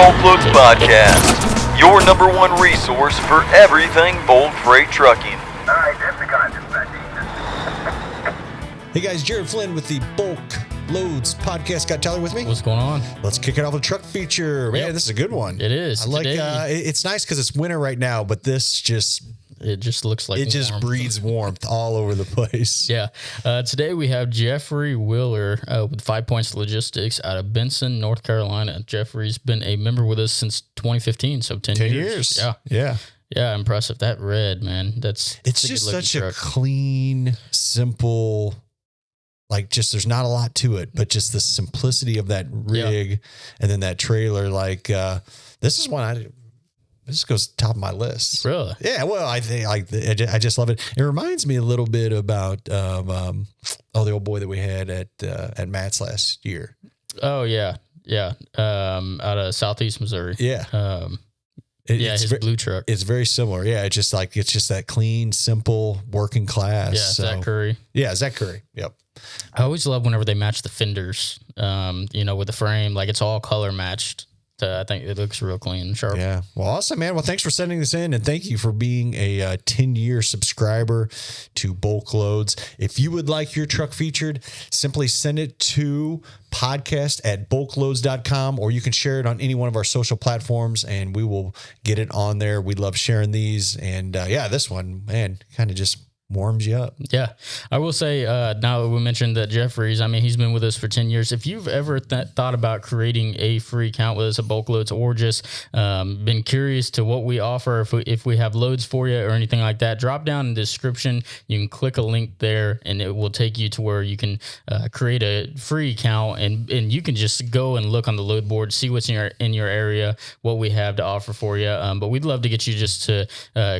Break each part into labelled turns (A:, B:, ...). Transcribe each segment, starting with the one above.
A: BulkLoads Podcast, your number one resource for everything bulk freight trucking.
B: All right, that's the concept.
C: Hey guys, Jared Flinn with the BulkLoads Podcast. Got Tyler with me?
D: What's going on?
C: Let's kick it off with truck feature. Man, this is a good one.
D: It is.
C: I like it's nice because it's winter right now, but this just
D: looks like
C: it just
D: warmth.
C: breeds warmth all over the place.
D: Yeah. Today we have Jeffrey Wheeler with 5 Points Logistics out of Benson, North Carolina. Jeffrey's been a member with us since 2015, so 10 years. Yeah, impressive. That red, man. It's
C: just such a clean, simple, like just there's not a lot to it, but just the simplicity of that rig and then that trailer. Like this is one this goes top of my list.
D: Really?
C: Yeah. Well, I think I just love it. It reminds me a little bit about the old boy that we had at Matt's last year.
D: Oh yeah. Out of Southeast Missouri.
C: Yeah.
D: His blue truck.
C: It's very similar. Yeah. It's just that clean, simple, working class.
D: Yeah. Zach Curry.
C: Yeah. Zach Curry. Yep.
D: I always love whenever they match the fenders, with the frame, like it's all color matched. I think it looks real clean and sharp.
C: Yeah. Well, awesome, man. Well, thanks for sending this in, and thank you for being a 10-year subscriber to BulkLoads. If you would like your truck featured, simply send it to podcast@bulkloads.com, or you can share it on any one of our social platforms, and we will get it on there. We love sharing these. And this one, man, kind of just warms you up. Yeah.
D: I will say, now that we mentioned that Jeffrey's, he's been with us for 10 years. If you've ever thought about creating a free account with us at BulkLoads, or just been curious to what we offer, if we have loads for you or anything like that, drop down in the description. You can click a link there and it will take you to where you can create a free account, and you can just go and look on the load board, see what's in your area, what we have to offer for you. But we'd love to get you just to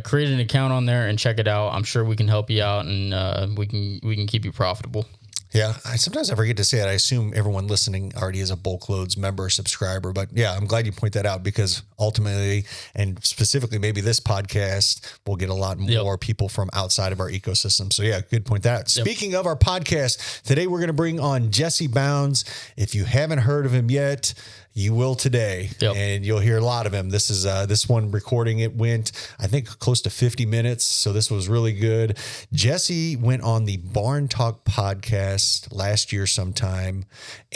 D: create an account on there and check it out. I'm sure we can help you out, and we can keep you profitable.
C: Yeah, sometimes I forget to say it. I assume everyone listening already is a BulkLoads member or subscriber, but yeah, I'm glad you point that out, because ultimately, and specifically maybe this podcast, will get a lot more people from outside of our ecosystem. So yeah, good point that. Yep. Speaking of our podcast, today we're going to bring on Jesse Bounds. If you haven't heard of him yet, you will today, and you'll hear a lot of him. This is this one recording. It went, I think, close to 50 minutes, so this was really good. Jesse went on the Barn Talk podcast last year sometime,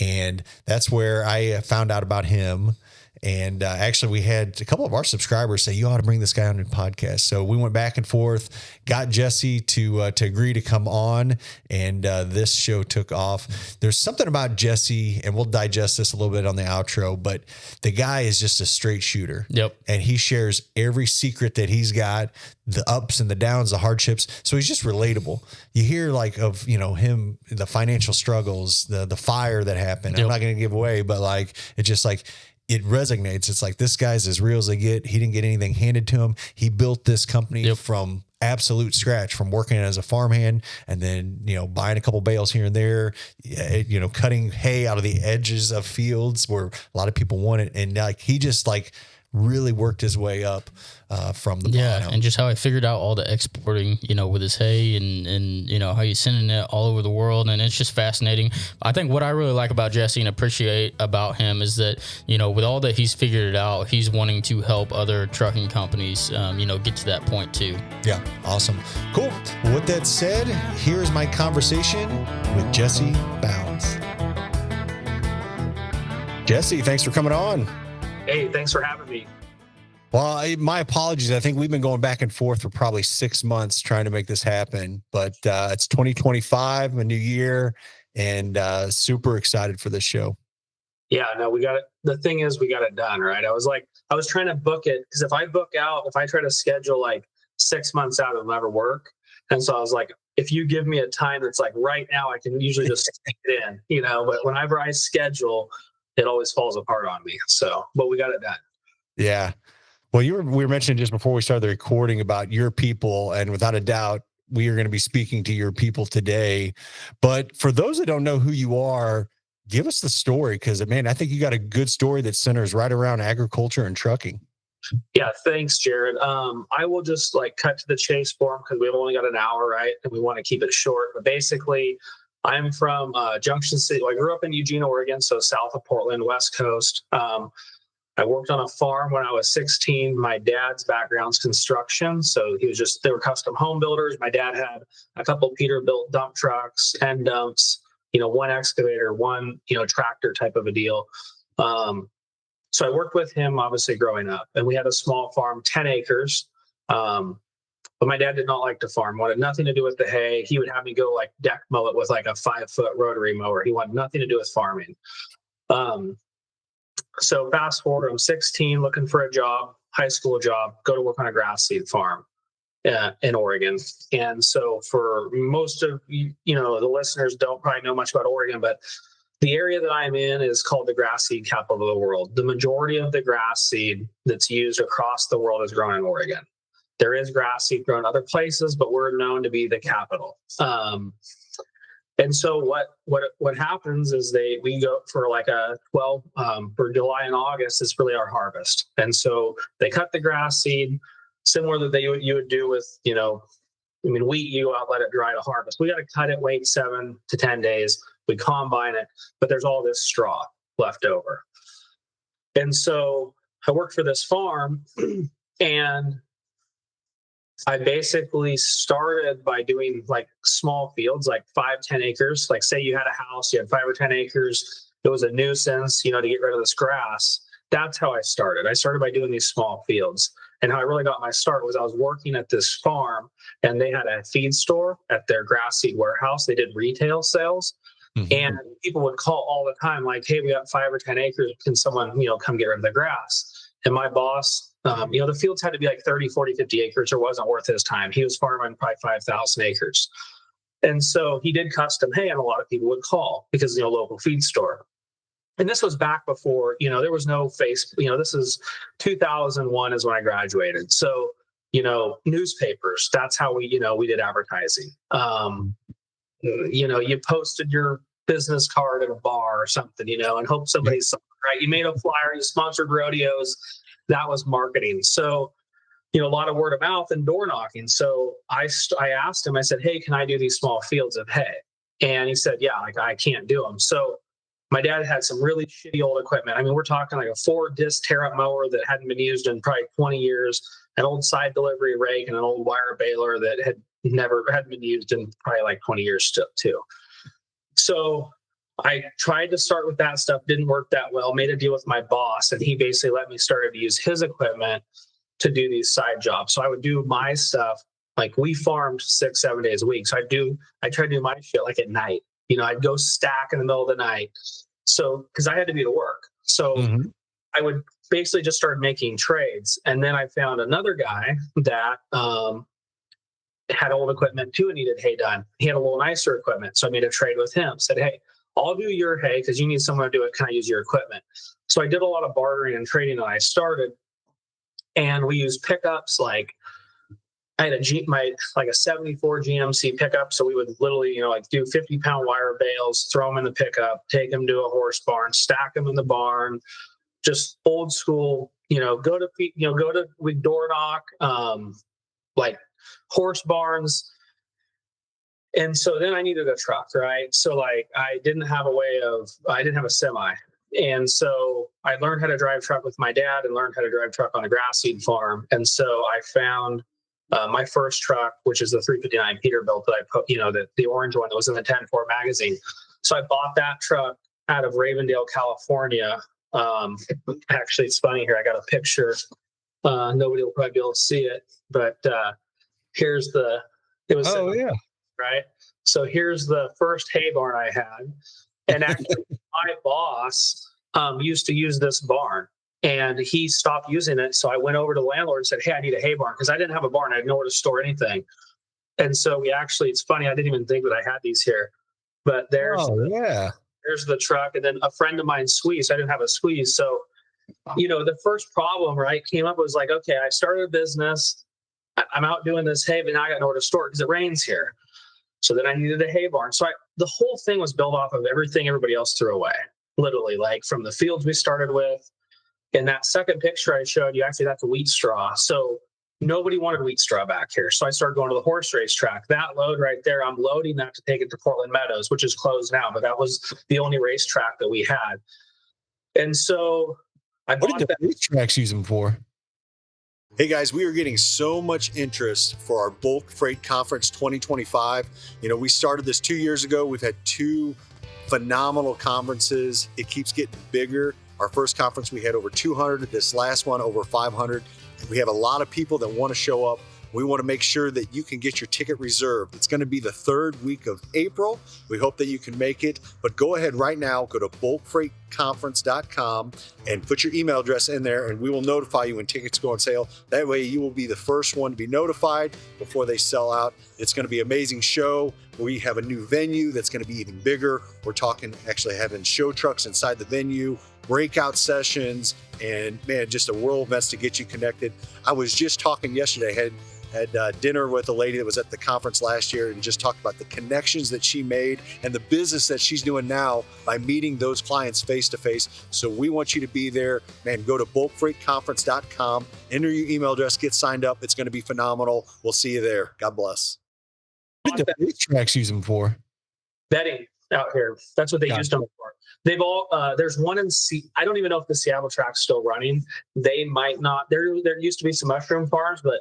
C: and that's where I found out about him. And actually, we had a couple of our subscribers say, you ought to bring this guy on the podcast. So we went back and forth, got Jesse to agree to come on, and this show took off. There's something about Jesse, and we'll digest this a little bit on the outro, but the guy is just a straight shooter.
D: Yep.
C: And he shares every secret that he's got, the ups and the downs, the hardships. So he's just relatable. You hear of him, the financial struggles, the fire that happened. I'm not going to give away, but it's just it resonates. It's like, this guy's as real as they get. He didn't get anything handed to him. He built this company from absolute scratch, from working as a farmhand, and then, buying a couple bales here and there, cutting hay out of the edges of fields where a lot of people want it. And he just really worked his way up from the bottom.
D: And just how I figured out all the exporting, with his hay and how he's sending it all over the world. And it's just fascinating. I think what I really like about Jesse and appreciate about him is that, with all that he's figured it out, he's wanting to help other trucking companies, get to that point too.
C: Yeah. Awesome. Cool. Well, with that said, here's my conversation with Jesse Bounds. Jesse, thanks for coming on.
B: Hey, thanks for having me.
C: Well, my apologies. I think we've been going back and forth for probably 6 months trying to make this happen, but it's 2025, a new year, and super excited for this show.
B: Yeah, no, we got it. The thing is, we got it done, right? I was trying to book it, because if I try to schedule 6 months out, it'll never work. And so I was like, if you give me a time that's right now, I can usually just stick it in, but whenever I schedule, it always falls apart on me. So, but we got it done.
C: Yeah. Well, we were mentioning just before we started the recording about your people, and without a doubt, we are going to be speaking to your people today. But for those that don't know who you are, give us the story, because, man, I think you got a good story that centers right around agriculture and trucking.
B: Yeah, thanks, Jared. I will just cut to the chase for them, because we've only got an hour, right? And we want to keep it short. But basically, I'm from Junction City. I grew up in Eugene, Oregon, so south of Portland, West Coast. I worked on a farm when I was 16. My dad's background's construction. So they were custom home builders. My dad had a couple Peterbilt dump trucks, end dumps, one excavator, one, tractor type of a deal. So I worked with him, obviously, growing up. And we had a small farm, 10 acres. But my dad did not like to farm, wanted nothing to do with the hay. He would have me go deck mow it with a 5-foot rotary mower. He wanted nothing to do with farming. So fast forward, I'm 16, looking for a job, high school job, go to work on a grass seed farm in Oregon. And so for most of the listeners don't probably know much about Oregon, but the area that I'm in is called the grass seed capital of the world. The majority of the grass seed that's used across the world is grown in Oregon. There is grass seed grown other places, but we're known to be the capital. And so what happens is we go for a 12 for July and August is really our harvest. And so they cut the grass seed similar that you would do with, wheat, you go out, let it dry to harvest. We got to cut it, wait 7 to 10 days. We combine it, but there's all this straw left over. And so I worked for this farm and I basically started by doing small fields, 5-10 acres. Say you had a house, you had 5 or 10 acres. It was a nuisance, to get rid of this grass. That's how I started. I started by doing these small fields. And how I really got my start was I was working at this farm and they had a feed store at their grass seed warehouse. They did retail sales. Mm-hmm. And people would call all the time, hey, we got 5 or 10 acres. Can someone, come get rid of the grass? And my boss, the fields had to be 30, 40, 50 acres or wasn't worth his time. He was farming probably 5,000 acres. And so he did custom hay and a lot of people would call because, local feed store. And this was back before, there was no this is 2001 is when I graduated. So, newspapers, that's how we did advertising. You posted your business card at a bar or something, and hope somebody saw it, right? You made a flyer, you sponsored rodeos. That was marketing. So, a lot of word of mouth and door knocking. So I asked him, I said, hey, can I do these small fields of hay? And he said, yeah, I can't do them. So my dad had some really shitty old equipment. We're talking a 4-disc tear-up mower that hadn't been used in probably 20 years, an old side delivery rake, and an old wire baler that hadn't been used in probably 20 years too. So I tried to start with that stuff, didn't work that well, made a deal with my boss, and he basically let me start to use his equipment to do these side jobs. So I would do my stuff, we farmed 6-7 days a week. So I tried to do my shit at night. I'd go stack in the middle of the night. So, because I had to be to work. So mm-hmm. I would basically just start making trades. And then I found another guy that had old equipment too and needed hay done. He had a little nicer equipment. So I made a trade with him, said, hey, I'll do your hay because you need someone to do it. Can I use your equipment? So I did a lot of bartering and trading when I started. And we used pickups I had a 74 GMC pickup. So we would literally, do 50-pound wire bales, throw them in the pickup, take them to a horse barn, stack them in the barn, just old school, we door knock, horse barns. And so then I needed a truck, right? So I didn't have a semi. And so I learned how to drive truck with my dad and learned how to drive truck on a grass seed farm. And so I found my first truck, which is the 359 Peterbilt that I put, the orange one that was in the 10-4 magazine. So I bought that truck out of Ravendale, California. Actually, it's funny here. I got a picture. Nobody will probably be able to see it, but right. So here's the first hay barn I had. And actually my boss used to use this barn. And he stopped using it. So I went over to the landlord and said, hey, I need a hay barn because I didn't have a barn. I had nowhere to store anything. And so it's funny. I didn't even think that I had these here, but there's the truck. And then a friend of mine squeezed. I didn't have a squeeze. So, the first problem, right, came up was okay, I started a business. I'm out doing this hay, but now I got nowhere to store it because it rains here. So then I needed a hay barn. So the whole thing was built off of everything everybody else threw away, literally, from the fields we started with. In that second picture I showed you, actually, that's a wheat straw. So nobody wanted wheat straw back here. So I started going to the horse race track. That load right there, I'm loading that to take it to Portland Meadows, which is closed now, but that was the only race track that we had. And so I
C: What
B: bought
C: did
B: that.
C: the tracks use them for? Hey guys, we are getting so much interest for our Bulk Freight Conference 2025. We started this 2 years ago. We've had 2 phenomenal conferences. It keeps getting bigger. Our first conference, we had over 200. This last one, over 500. And we have a lot of people that want to show up. We want to make sure that you can get your ticket reserved. It's going to be the 3rd week of April. We hope that you can make it. But go ahead right now, go to bulkfreightconference.com and put your email address in there, and we will notify you when tickets go on sale. That way you will be the first one to be notified before they sell out. It's going to be an amazing show. We have a new venue that's going to be even bigger. We're talking actually having show trucks inside the venue, breakout sessions, and man, just a world of events to get you connected. I was just talking yesterday, had dinner with a lady that was at the conference last year and just talked about the connections that she made and the business that she's doing now by meeting those clients face to face. So we want you to be there, man. Go to bulkfreightconference.com, enter your email address, get signed up. It's going to be phenomenal. We'll see you there. God bless. What did the tracks use them for?
B: Betting out here. That's what they used them for. They've all, there's one in I don't even know if the Seattle track's still running. They might not. There used to be some mushroom farms, but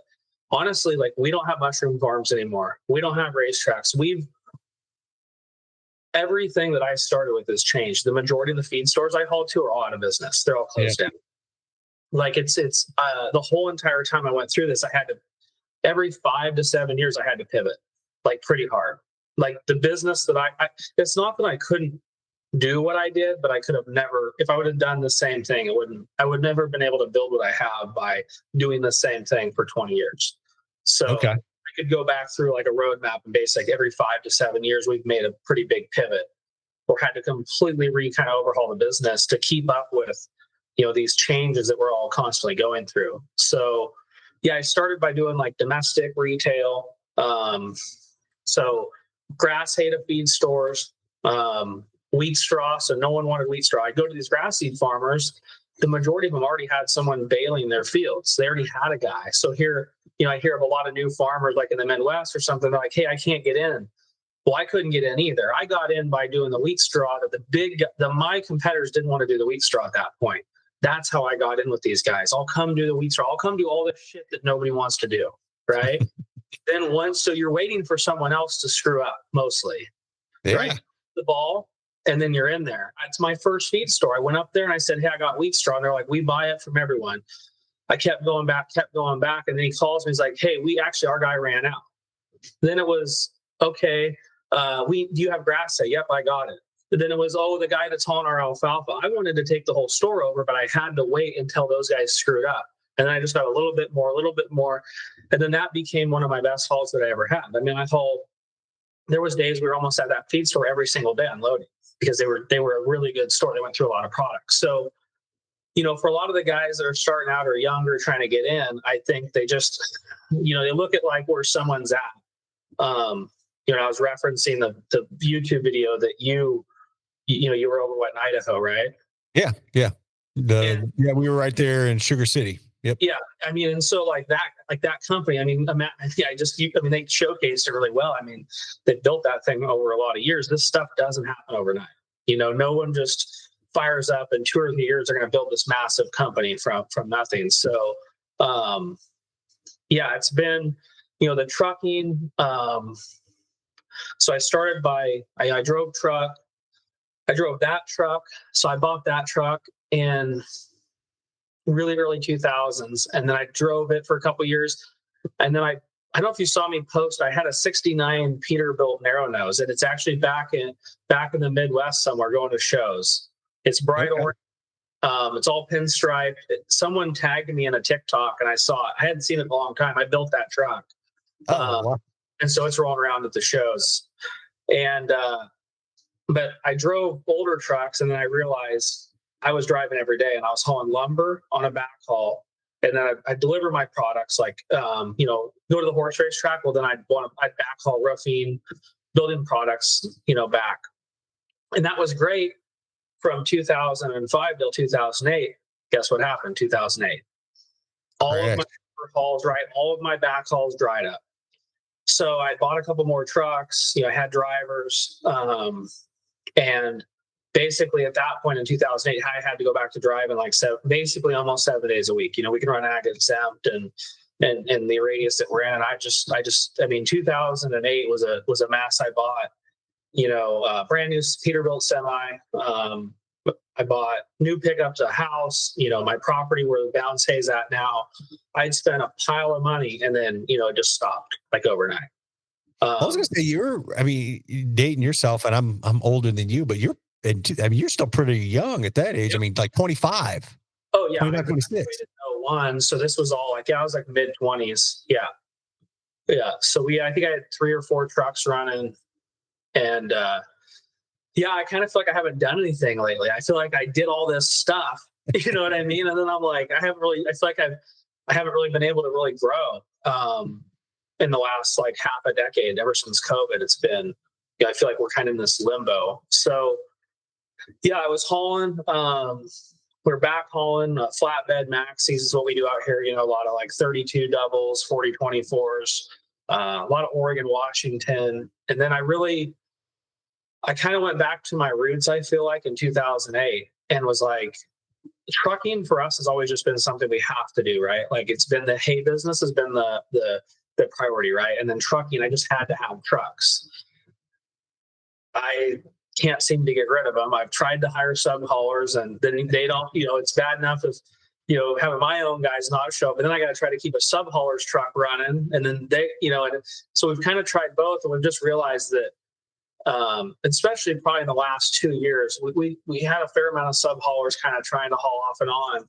B: honestly, like, we don't have mushroom farms anymore. We don't have racetracks. Everything that I started with has changed. The majority of the feed stores I haul to are all out of business. They're all closed down. Like, it's the whole entire time I went through this, I had to, every 5 to 7 years, I had to pivot, like, pretty hard. Like, the business that it's not that I couldn't do what I did, but I could have never, if I would have done the same thing, I would never have been able to build what I have by doing the same thing for 20 years. So I could go back through like a roadmap and basically every 5 to 7 years, we've made a pretty big pivot or had to completely kind of overhaul the business to keep up with, these changes that we're all constantly going through. So yeah, I started by doing like domestic retail. So grass hay to feed stores, wheat straw. So no one wanted wheat straw. I go to these grass seed farmers. The majority of them already had someone baling their fields. They already had a guy. So here, I hear of a lot of new farmers like in the Midwest or something. They're like, hey, I can't get in. Well, I couldn't get in either. I got in by doing the wheat straw that my competitors didn't want to do the wheat straw at that point. That's how I got in with these guys. I'll come do the wheat straw. I'll come do all the shit that nobody wants to do. Right. So you're waiting for someone else to screw up mostly.
C: Yeah.
B: Right. The ball. And then you're in there. It's my first feed store. I went up there and I said, hey, I got wheat straw. And they're like, we buy it from everyone. I kept going back. And then he calls me. He's like, hey, our guy ran out. Then it was, okay, do you have grass hay? Yep, I got it. And then it was, the guy that's hauling our alfalfa. I wanted to take the whole store over, but I had to wait until those guys screwed up. And then I just got a little bit more. And then that became one of my best hauls that I ever had. I mean, there was days we were almost at that feed store every single day unloading because they were a really good store. They went through a lot of products. So, for a lot of the guys that are starting out or younger trying to get in, I think they just, they look at like where someone's at. I was referencing the YouTube video that you were over in Idaho, right? Yeah.
C: Yeah. We were right there in Sugar City. Yep.
B: Yeah. I mean, and so like that company, I mean, they showcased it really well. I mean, they built that thing over a lot of years. This stuff doesn't happen overnight. No one just fires up and 2 or 3 years they're going to build this massive company from nothing. So, it's been, the trucking. So I started I drove that truck. So I bought that truck in really early 2000s. And then I drove it for a couple of years. And then I don't know if you saw me post, I had a 69 Peterbilt narrow nose, and it's actually back in the Midwest somewhere going to shows. It's bright orange. It's all pinstripe. Someone tagged me in a TikTok and I saw it. I hadn't seen it in a long time. I built that truck.
C: Wow.
B: And so it's rolling around at the shows. And, but I drove older trucks and then I realized I was driving every day and I was hauling lumber on a backhaul. And then I deliver my products like, go to the horse race track. Well, then I'd backhaul roofing, building products, back. And that was great from 2005 till 2008. Guess what happened? 2008. All of my hauls, right? All of my backhauls dried up. So I bought a couple more trucks. I had drivers, and basically at that point in 2008, I had to go back to driving like basically almost 7 days a week. We can run ag exempt and the radius that we're in. And I mean, 2008 was a mess. I bought, brand new Peterbilt semi. I bought new pickups, a house, my property where the bounce hay's at now. I'd spent a pile of money and then, it just stopped like overnight.
C: I was going to say you're dating yourself, and I'm older than you, but you're still pretty young at that age. Yep. I mean, like 25.
B: Oh yeah,
C: 25, 26.
B: 01, so this was all I was like mid 20s. Yeah. So I think I had 3 or 4 trucks running, and I kind of feel like I haven't done anything lately. I feel like I did all this stuff, you know what I mean? And then I'm like, I feel like I haven't really been able to really grow. In the last like half a decade, ever since COVID, it's been, I feel like we're kind of in this limbo. So I was hauling, we're back hauling flatbed maxis is what we do out here. A lot of like 32 doubles, 40, 24s, a lot of Oregon, Washington. And then I kind of went back to my roots, I feel like, in 2008, and was like, trucking for us has always just been something we have to do, right? Like it's been the hay business has been the priority, right? And then trucking, I just had to have trucks. I can't seem to get rid of them. I've tried to hire sub haulers, and then they don't, it's bad enough if, having my own guys not show up, but then I got to try to keep a sub hauler's truck running. And then they, and so we've kind of tried both, and we've just realized that, especially probably in the last 2 years, we had a fair amount of sub haulers kind of trying to haul off and on.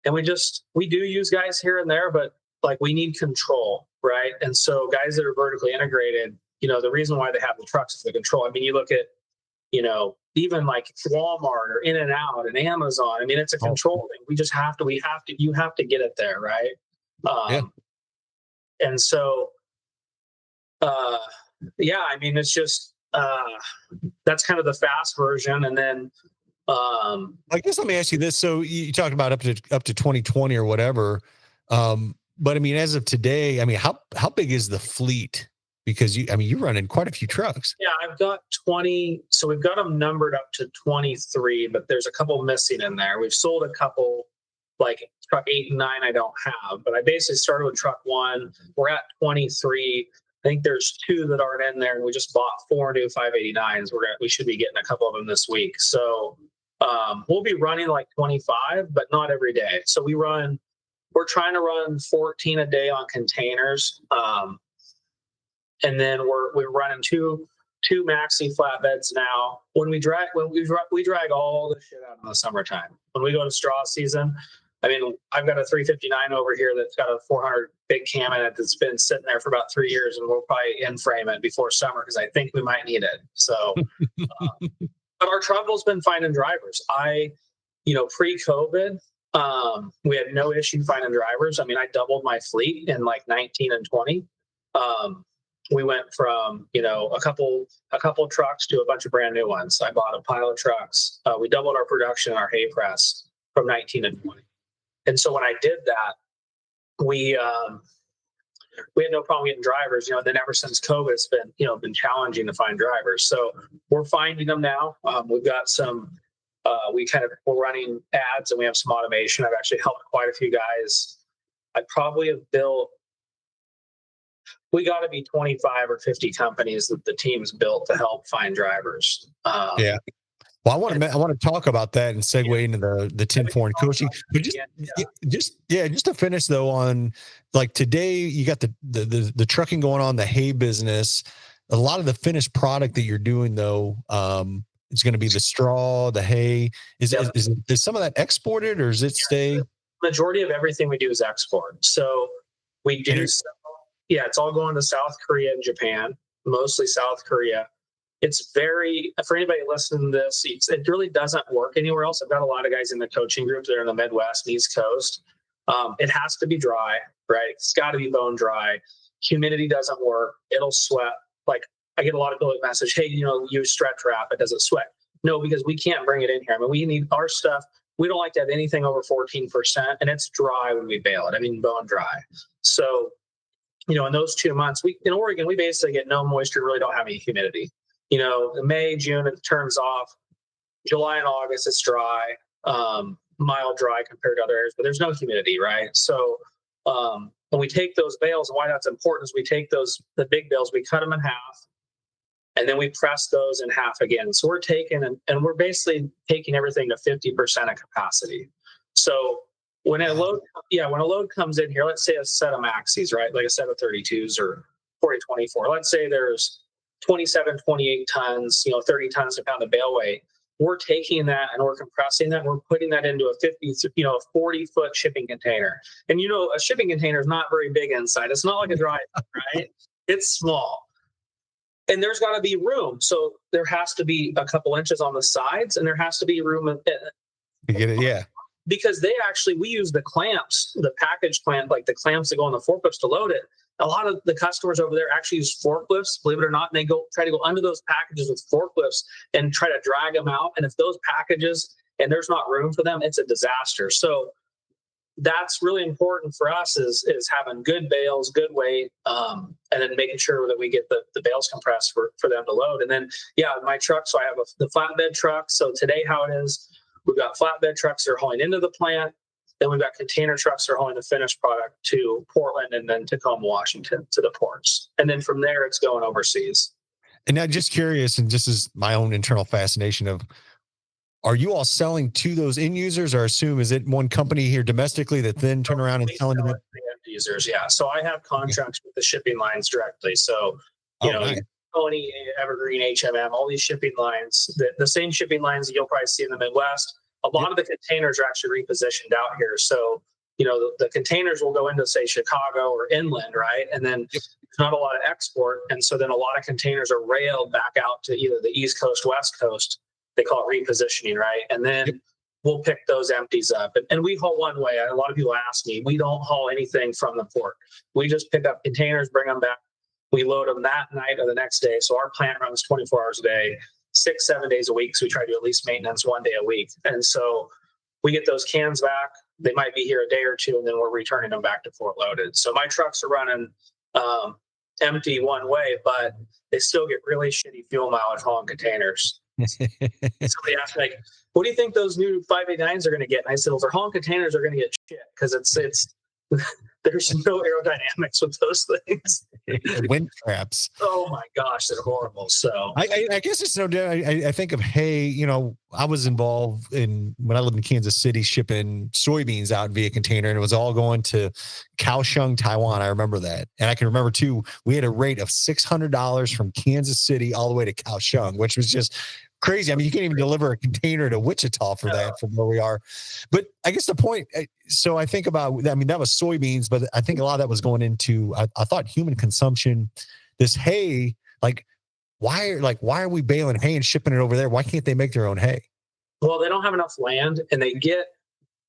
B: And we do use guys here and there, but like we need control, right? And so guys that are vertically integrated, the reason why they have the trucks is the control. I mean, you look at, even like Walmart or In-N-Out and Amazon. I mean, it's a control thing. You have to get it there, right? And so, I mean, it's just, that's kind of the fast version. And then,
C: I guess let me ask you this. So you talked about up to 2020 or whatever. But I mean, as of today, I mean, how big is the fleet? Because you're running quite a few trucks.
B: Yeah, I've got 20. So we've got them numbered up to 23, but there's a couple missing in there. We've sold a couple, like truck 8 and 9 I don't have, but I basically started with truck 1. We're at 23. I think there's 2 that aren't in there, and we just bought 4 new 589s. We should be getting a couple of them this week. So we'll be running like 25, but not every day. So we're trying to run 14 a day on containers. And then we're running two maxi flatbeds now. We drag all the shit out in the summertime. When we go to straw season, I mean, I've got a 359 over here that's got a 400 big cam in it that's been sitting there for about 3 years, and we'll probably in-frame it before summer because I think we might need it. So, but our trouble's been finding drivers. Pre-COVID, we had no issue finding drivers. I mean, I doubled my fleet in like 19 and 20. We went from, a couple trucks to a bunch of brand new ones. I bought a pile of trucks. We doubled our production in our hay press from 19 and 20. And so when I did that, we had no problem getting drivers, and then ever since COVID, it's been challenging to find drivers. So we're finding them now. We've got some, we're running ads, and we have some automation. I've actually helped quite a few guys. I probably have we got to be 25 or 50 companies that the team's built to help find drivers.
C: Yeah. Well, I want to talk about that and segue into the 10 foreign coaching. But just to finish though, on like today, you got the trucking going on, the hay business. A lot of the finished product that you're doing though, it's going to be the straw, the hay. Is some of that exported, or does it stay?
B: Majority of everything we do is export. So we do. It's all going to South Korea and Japan, mostly South Korea. It's for anybody listening to this, it really doesn't work anywhere else. I've got a lot of guys in the coaching group that are in the Midwest and East Coast. It has to be dry, right? It's got to be bone dry. Humidity doesn't work. It'll sweat. Like I get a lot of people that message, hey, use stretch wrap. It doesn't sweat. No, because we can't bring it in here. I mean, we need our stuff. We don't like to have anything over 14%, and it's dry when we bale it. I mean, bone dry. So, in those 2 months, in Oregon, we basically get no moisture, really don't have any humidity. In May, June, it turns off. July and August, it's dry, mild dry compared to other areas, but there's no humidity, right? So when we take those bales, and why that's important is we take the big bales, we cut them in half, and then we press those in half again. So we're taking, and we're basically taking everything to 50% of capacity. So when a load comes in here, let's say a set of maxis, right? Like a set of 32s or 40-24. Let's say there's 27, 28 tons, 30 tons to pound of bale weight. We're taking that and we're compressing that. And we're putting that into a 40-foot shipping container. And a shipping container is not very big inside. It's not like a dry, right? It's small. And there's got to be room. So there has to be a couple inches on the sides, and there has to be room.
C: To get it, yeah.
B: Because we use the clamps, the package clamp, like the clamps that go on the forklifts to load it. A lot of the customers over there actually use forklifts, believe it or not, and they try to go under those packages with forklifts and try to drag them out. And if those packages, and there's not room for them, it's a disaster. So that's really important for us is having good bales, good weight, and then making sure that we get the bales compressed for them to load. And then, my truck, so I have the flatbed truck. So today how it is, we've got flatbed trucks that are hauling into the plant. Then we've got container trucks that are hauling the finished product to Portland and then Tacoma, Washington to the ports. And then from there, it's going overseas.
C: And I'm just curious, and just as my own internal fascination of, are you all selling to those end users, or assume is it one company here domestically that then turn around and selling to the
B: end users? Yeah. So I have contracts with the shipping lines directly. So,
C: nice.
B: Tony, Evergreen, HMM, all these shipping lines, the same shipping lines that you'll probably see in the Midwest. A lot of the containers are actually repositioned out here. So, the containers will go into, say, Chicago or inland, right? And then there's not a lot of export. And so then a lot of containers are railed back out to either the East Coast, West Coast. They call it repositioning, right? And then we'll pick those empties up. And we haul one way. A lot of people ask me, we don't haul anything from the port. We just pick up containers, bring them back. We load them that night or the next day. So our plant runs 24 hours a day, 6-7 days a week. So we try to do at least maintenance 1 day a week. And so we get those cans back. They might be here a day or two, and then we're returning them back to Fort Loaded. So my trucks are running empty one way, but they still get really shitty fuel mileage hauling containers. Somebody asked me, like, what do you think those new 589s are going to get? And I said, well, they're hauling containers are going to get shit because it's there's no aerodynamics with those things.
C: Wind traps.
B: Oh my gosh, they're horrible. So
C: I guess it's no different. I think of, hey, I was involved when I lived in Kansas City shipping soybeans out via container, and it was all going to Kaohsiung, Taiwan. I remember that. And I can remember too, we had a rate of $600 from Kansas City all the way to Kaohsiung, which was just crazy. I mean, you can't even deliver a container to Wichita for that from where we are. But I guess the point, so I think about, that was soybeans, but I think a lot of that was going into, I thought human consumption, this hay, why are we baling hay and shipping it over there? Why can't they make their own hay?
B: Well, they don't have enough land, and they get,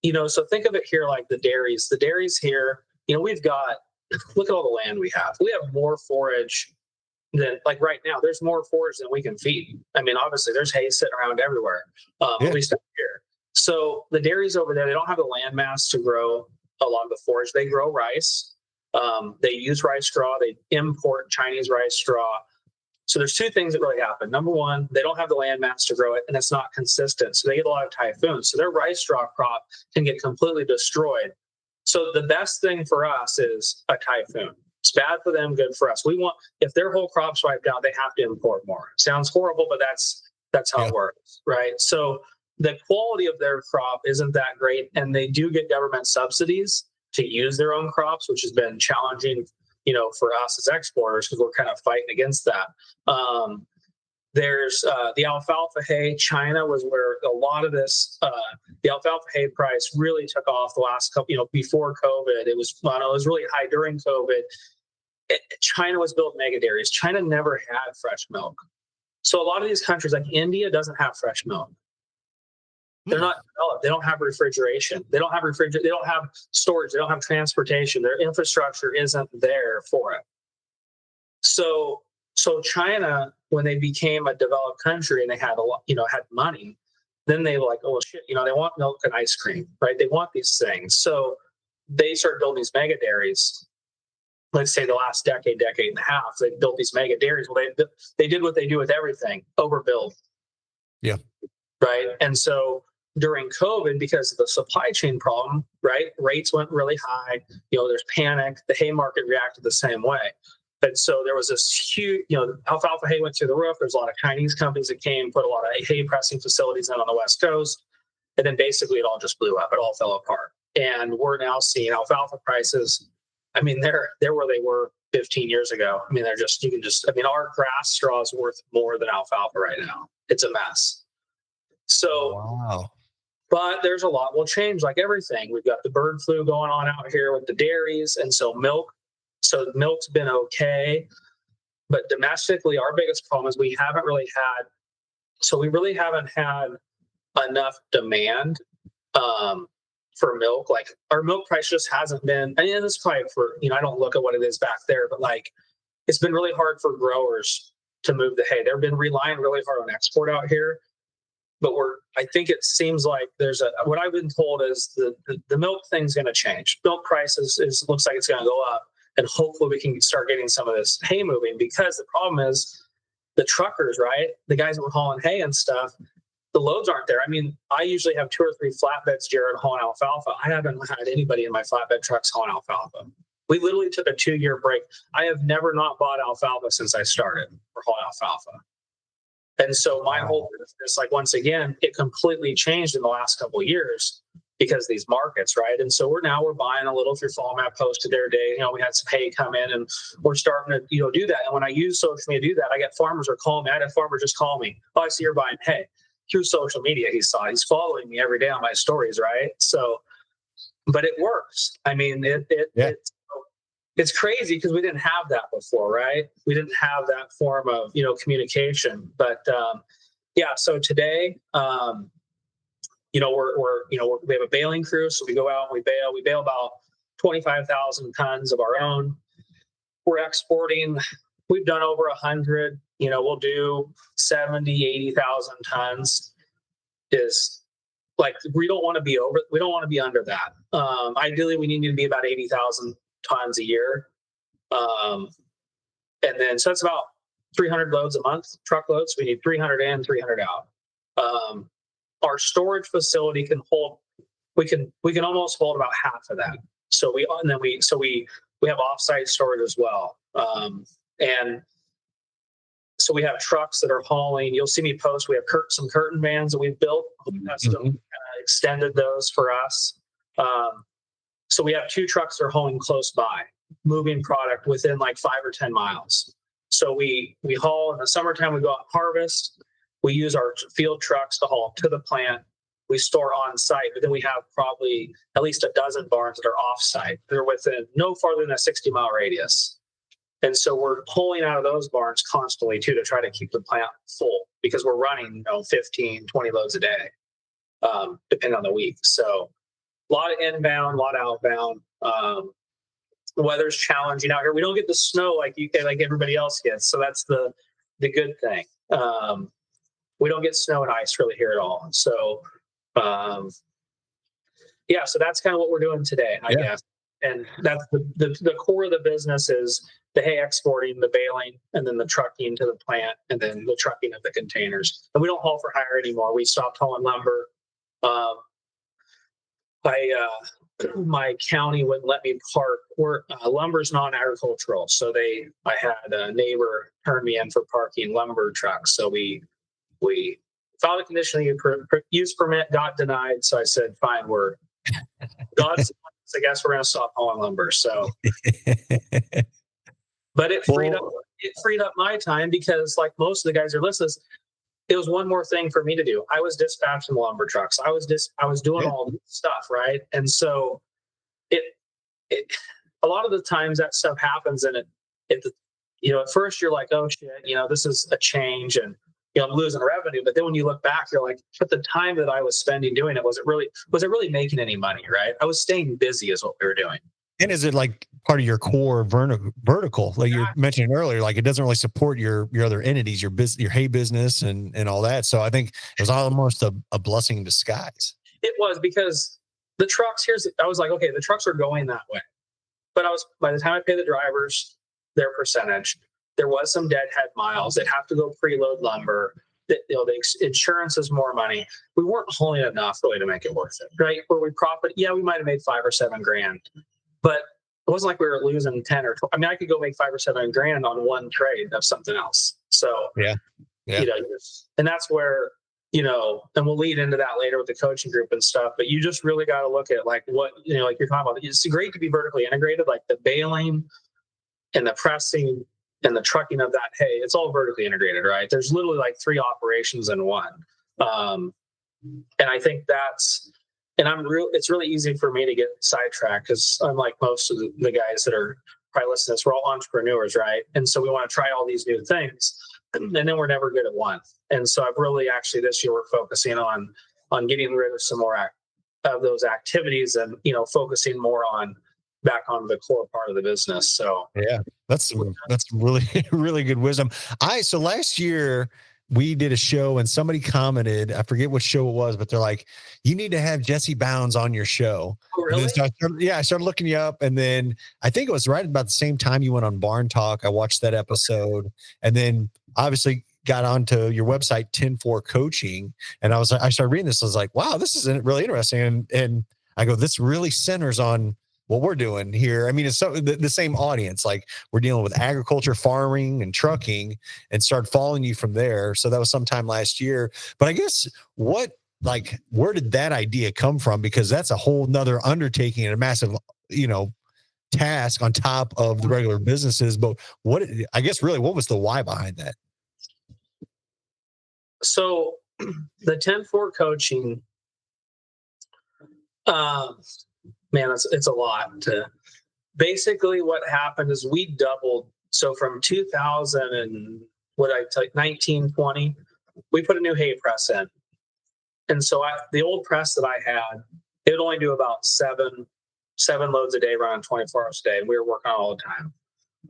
B: so think of it here like the dairies. The dairies here, we've got, look at all the land we have. We have more forage than, like right now, there's more forage than we can feed. I mean, obviously there's hay sitting around everywhere, at least up here. So the dairies over there, they don't have the land mass to grow a lot of the forage. They grow rice. They use rice straw. They import Chinese rice straw. So there's two things that really happen. Number one, they don't have the land mass to grow it, and it's not consistent. So they get a lot of typhoons. So their rice straw crop can get completely destroyed. So the best thing for us is a typhoon. It's bad for them, good for us. If their whole crop's wiped out, they have to import more. Sounds horrible, but that's how it works, right? So the quality of their crop isn't that great, and they do get government subsidies to use their own crops, which has been challenging, for us as exporters, because we're kind of fighting against that. There's the alfalfa hay. China was where a lot of this, the alfalfa hay price really took off the last couple, before COVID. It was really high during COVID. China was building mega dairies. China never had fresh milk. So a lot of these countries, like India, doesn't have fresh milk. They're not developed. They don't have refrigeration. They don't have They don't have storage. They don't have transportation. Their infrastructure isn't there for it. So China, when they became a developed country and they had had money, then they were like, oh shit, they want milk and ice cream, right? They want these things. So they started building these mega dairies. Let's say the last decade and a half, they built these mega dairies. Well, they did what they do with everything: overbuild.
C: Yeah.
B: right? And so during COVID, because of the supply chain problem, right, rates went really high. There's panic. The hay market reacted the same way. And so there was this huge, alfalfa hay went through the roof. There's a lot of Chinese companies that came, put a lot of hay pressing facilities in on the West Coast. And then basically it all just blew up. It all fell apart. And we're now seeing alfalfa prices. I mean, they're where they were 15 years ago. I mean, our grass straw is worth more than alfalfa right now. It's a mess. So,
C: wow.
B: But there's a lot will change, like everything. We've got the bird flu going on out here with the dairies. And so milk's been okay. But domestically, our biggest problem is we really haven't had enough demand for milk. Like our milk price just hasn't been, and this is probably for, I don't look at what it is back there, but like it's been really hard for growers to move the hay. They've been relying really hard on export out here. But I think it seems like what I've been told is the milk thing's going to change. Milk prices looks like it's going to go up, and hopefully we can start getting some of this hay moving, because the problem is the truckers, right? The guys that were hauling hay and stuff, the loads aren't there. I mean, I usually have 2 or 3 flatbeds, Jared, hauling alfalfa. I haven't had anybody in my flatbed trucks hauling alfalfa. We literally took a 2-year break. I have never not bought alfalfa since I started for hauling alfalfa. And so my whole business, like, once again, it completely changed in the last couple of years because of these markets, right? And so we're buying a little. If your follow map posted their day, we had some hay come in, and we're starting to, do that. And when I use social media to do that, I get farmers are calling me. I had a farmer just call me. Oh, I see you're buying hay. Through social media, he's following me every day on my stories, right? So, but it works. I mean, it's crazy because we didn't have that before, right? We didn't have that form of, communication. But so today, we have a baling crew, so we go out and we bale. We bale about 25,000 tons of our own. We're exporting. We've done over 100. We'll do 70, 80,000 tons. Is like, we don't want to be under that. Ideally, we need to be about 80,000 tons a year. And then, so that's about 300 loads a month, truckloads. We need 300 in, 300 out. Our storage facility can hold, we can almost hold about half of that. So we have offsite storage as well. And so we have trucks that are hauling. You'll see me post. We have some curtain vans that we've built. We custom extended those for us. So we have 2 trucks that are hauling close by, moving product within like 5 or 10 miles. So we haul in the summertime. We go out and harvest. We use our field trucks to haul to the plant. We store on site, but then we have probably at least a dozen barns that are off site. They're within no farther than a 60-mile radius. And so we're pulling out of those barns constantly too, to try to keep the plant full, because we're running 15, 20 loads a day, depending on the week. So a lot of inbound, a lot of outbound. The weather's challenging out here. We don't get the snow like everybody else gets. So that's the good thing. We don't get snow and ice really here at all. So, so that's kind of what we're doing today, I guess. And that's the core of the business is the hay exporting, the baling, and then the trucking to the plant, and then the trucking of the containers. And we don't haul for hire anymore. We stopped hauling lumber. My county wouldn't let me park. Lumber's non-agricultural, so I had a neighbor turn me in for parking lumber trucks. So we filed a conditional use permit, got denied. So I said, fine, God's I guess we're going to stop hauling lumber. So, but it freed up my time, because like most of the guys who are listening, it was one more thing for me to do. I was dispatching the lumber trucks. I was doing all this stuff, right? And so it a lot of the times that stuff happens, and at first you're like, oh shit, this is a change, and I'm losing revenue. But then when you look back, you're like, but the time that I was spending doing it, was it really making any money, right? I was staying busy is what we were doing. And
C: is it like part of your core vertical, like you mentioned earlier? Like, it doesn't really support your other entities, your hay business and all that. So I think it was almost a blessing in disguise.
B: It was, because the trucks, I was like, okay, the trucks are going that way. But by the time I pay the drivers their percentage, there was some deadhead miles. They'd have to go preload lumber. the insurance is more money. We weren't hauling enough really to make it worth it, right? Where we profit, yeah, we might have made 5 or 7 grand, but it wasn't like we were losing 10 or 12. I mean, I could go make 5 or 7 grand on one trade of something else. So,
C: Yeah.
B: And that's where, and we'll lead into that later with the coaching group and stuff, but you just really got to look at like what, like you're talking about. It's great to be vertically integrated, like the baling and the pressing and the trucking of that hay. It's all vertically integrated, right? There's literally like 3 operations in one. And I think it's really easy for me to get sidetracked because unlike most of the guys that are probably listening to this, we're all entrepreneurs, right? And so we want to try all these new things, and then we're never good at one. And so I've really actually this year we're focusing on getting rid of some more of those activities and, focusing more back on the core part of the business. So
C: yeah, that's really, really good wisdom. So last year we did a show and somebody commented, I forget what show it was, but they're like, you need to have Jesse Bounds on your show.
B: Oh, really?
C: I started looking you up, and then I think it was right about the same time you went on Barn Talk. I watched that episode, and then obviously got onto your website, 10-4 Coaching, and I started reading this. I was like, wow, this is really interesting. And I go, this really centers on what we're doing here. I mean, it's the same audience. Like we're dealing with agriculture, farming, and trucking, and started following you from there. So that was sometime last year. But I guess where did that idea come from? Because that's a whole nother undertaking and a massive, task on top of the regular businesses. But what was the why behind that?
B: So the 10-4 Coaching, man, it's a lot. Basically, what happened is we doubled. So from 2000 and 19, 20, we put a new hay press in. And so the old press that I had, it would only do about seven loads a day, running 24 hours a day. And we were working on it all the time.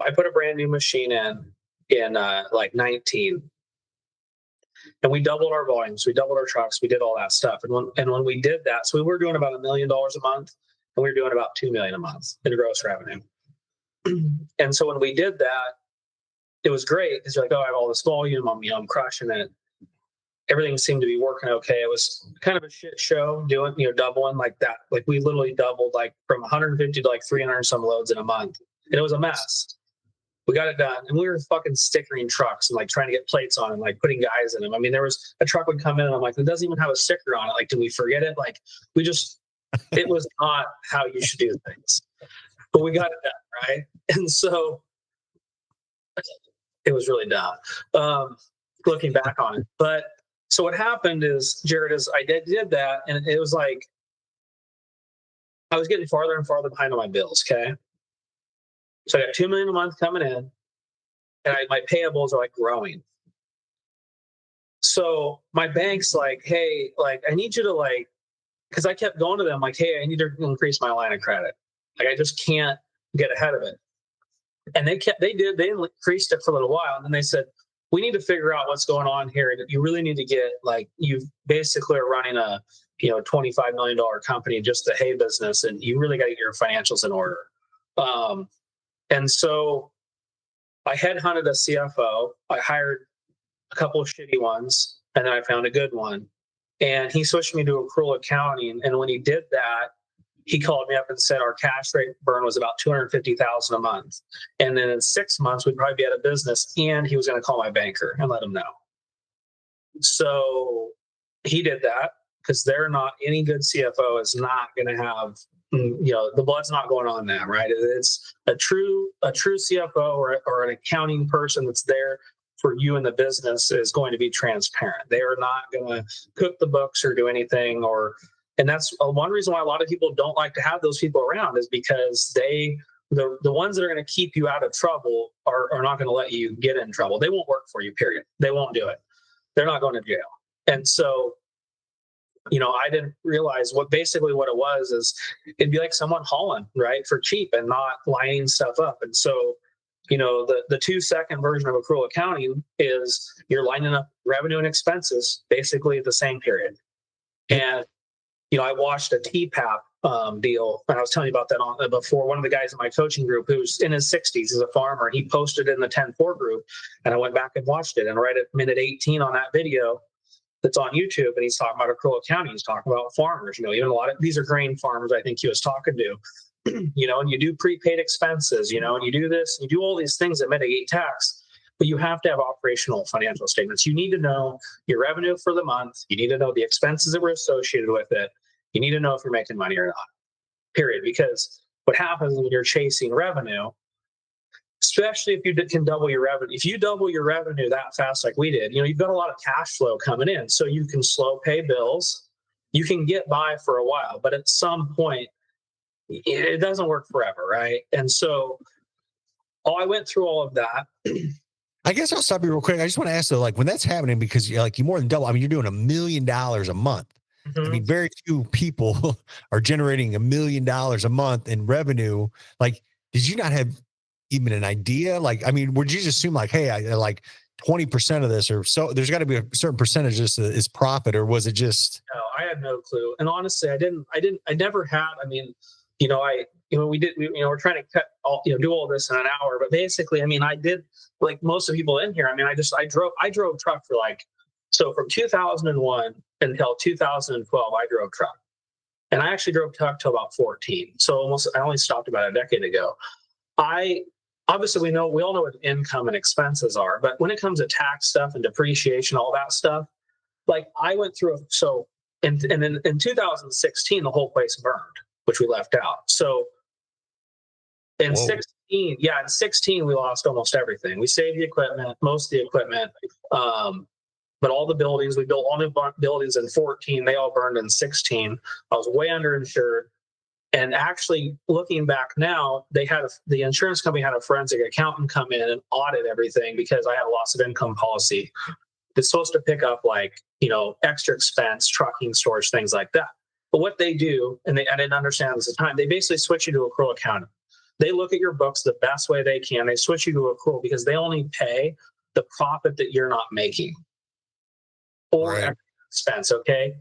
B: I put a brand new machine in 19. And we doubled our volumes. We doubled our trucks. We did all that stuff. And when we did that, so we were doing about $1 million a month. And we were doing about $2 million a month in gross revenue. And so when we did that, it was great because you're like, oh, I have all this volume. I'm crushing it. Everything seemed to be working okay. It was kind of a shit show doing, doubling like that. Like we literally doubled like from 150 to like 300 and some loads in a month. And it was a mess. We got it done. And we were fucking stickering trucks and like trying to get plates on and like putting guys in them. I mean, there was a truck would come in and I'm like, it doesn't even have a sticker on it. Like, did we forget it? Like it was not how you should do things, but we got it done. Right. And so it was really dumb, looking back on it. But so what happened is, Jared, is I did that. And it was like, I was getting farther and farther behind on my bills. Okay. So I got $2 million a month coming in and my payables are like growing. So my bank's like, hey, like, I need you to like, because I kept going to them like, hey, I need to increase my line of credit. Like, I just can't get ahead of it. And they increased it for a little while. And then they said, we need to figure out what's going on here. You really need to get like, you basically are running a, $25 million company, just the hay business. And you really got to get your financials in order. And so I headhunted a CFO. I hired a couple of shitty ones, and then I found a good one. And he switched me to accrual accounting. And when he did that, he called me up and said our cash rate burn was about $250,000 a month. And then in 6 months, we'd probably be out of business. And he was going to call my banker and let him know. So he did that because they're not, any good CFO is not going to have, the blood's not going on that, right? It's a true CFO or an accounting person that's there for you in the business is going to be transparent. They are not going to cook the books or do anything and that's one reason why a lot of people don't like to have those people around is because the ones that are going to keep you out of trouble are not going to let you get in trouble. They won't work for you, period. They won't do it. They're not going to jail. And so, I didn't realize what it was is it'd be like someone hauling, right, for cheap and not lining stuff up. And so, the 2-second version of accrual accounting is you're lining up revenue and expenses basically at the same period. And I watched a TPAP deal, and I was telling you about that on before. One of the guys in my coaching group, who's in his 60s, is a farmer, and he posted in the 10-4 group, and I went back and watched it. And right at minute 18 on that video that's on YouTube, and he's talking about accrual accounting. He's talking about farmers. Even a lot of these are grain farmers, I think he was talking to. And you do prepaid expenses, and you do this, you do all these things that mitigate tax. But you have to have operational financial statements. You need to know your revenue for the month. You need to know the expenses that were associated with it. You need to know if you're making money or not, period. Because what happens when you're chasing revenue, especially if you can double your revenue, if you double your revenue that fast like we did, you've got a lot of cash flow coming in. So you can slow pay bills. You can get by for a while, but at some point, it doesn't work forever, right? And so I went through all of that.
C: I guess I'll stop you real quick. I just want to ask though, when that's happening, because you more than double. You're doing $1 million a month.
B: Mm-hmm.
C: Very few people are generating $1 million a month in revenue. Did you not have even an idea? Would you just assume hey, I 20% of this, or so there's got to be a certain percentage of this is profit, or was it just?
B: No, I had no clue. And honestly, I never had, we're trying to cut all, do all this in an hour, but basically, I did like most of people in here. I drove truck for so from 2001 until 2012, I drove truck, and I actually drove truck till about 14. So I only stopped about a decade ago. Obviously we all know what income and expenses are, but when it comes to tax stuff and depreciation, all that stuff, I went through, in 2016, the whole place burned, which we left out. So in 16, we lost almost everything. We saved the equipment, most of the equipment, but all the buildings, we built all new buildings in 14, they all burned in 16. I was way underinsured. And actually, looking back now, the insurance company had a forensic accountant come in and audit everything because I had a loss of income policy. It's supposed to pick up extra expense, trucking, storage, things like that. But what they do, and I didn't understand this at the time, they basically switch you to accrual accounting. They look at your books the best way they can. They switch you to accrual because they only pay the profit that you're not making or extra expense. Okay.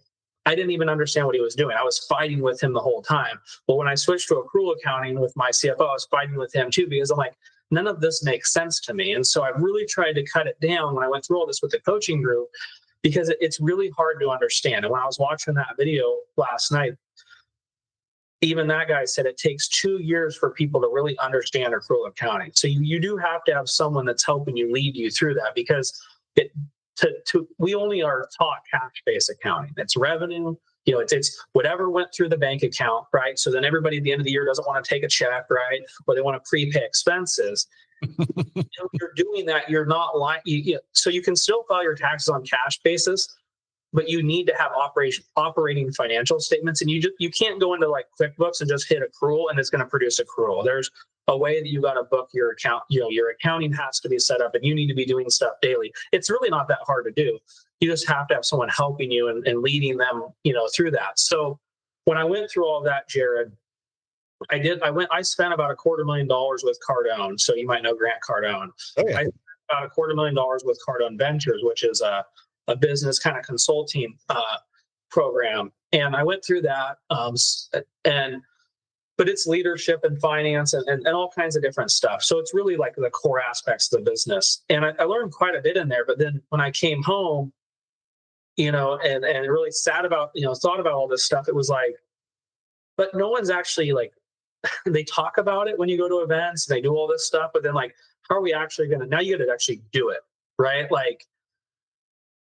B: I didn't even understand what he was doing. I was fighting with him the whole time. But when I switched to accrual accounting with my CFO, I was fighting with him too, because I'm like, none of this makes sense to me. And so I really tried to cut it down when I went through all this with the coaching group, because it's really hard to understand. And when I was watching that video last night, even that guy said it takes 2 years for people to really understand accrual accounting. So you do have to have someone that's helping you, lead you through that, because we only are taught cash-based accounting. It's revenue, it's whatever went through the bank account, right? So then everybody at the end of the year doesn't want to take a check, right? Or they want to prepay expenses. You're doing that. You're not so you can still file your taxes on cash basis, but you need to have operating financial statements, and you can't go into QuickBooks and just hit accrual and it's going to produce accrual. There's a way that you got to book your account. Your accounting has to be set up, and you need to be doing stuff daily. It's really not that hard to do. You just have to have someone helping you and leading them, through that. So when I went through all that, Jared, I spent about $250,000 with Cardone. So you might know Grant Cardone.
C: Oh, yeah.
B: I spent about $250,000 with Cardone Ventures, which is a business kind of consulting program. And I went through that, but it's leadership and finance and all kinds of different stuff. So it's really the core aspects of the business. And I learned quite a bit in there. But then when I came home, and really thought about all this stuff, it was but no one's actually they talk about it when you go to events and they do all this stuff. But then how are we actually now you got to actually do it, right?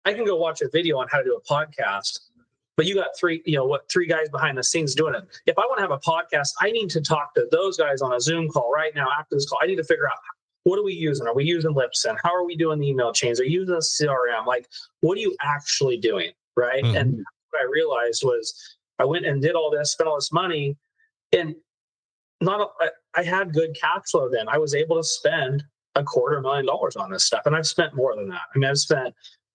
B: I can go watch a video on how to do a podcast, but you got three guys behind the scenes doing it. If I want to have a podcast, I need to talk to those guys on a Zoom call right now after this call. I need to figure out, what are we using? Are we using Lipson? How are we doing the email chains? Are you using a CRM? What are you actually doing? Right. Mm-hmm. And what I realized was I went and did all this, spent all this money, and I had good cash flow then. I was able to spend $250,000 on this stuff. And I've spent more than that. I've spent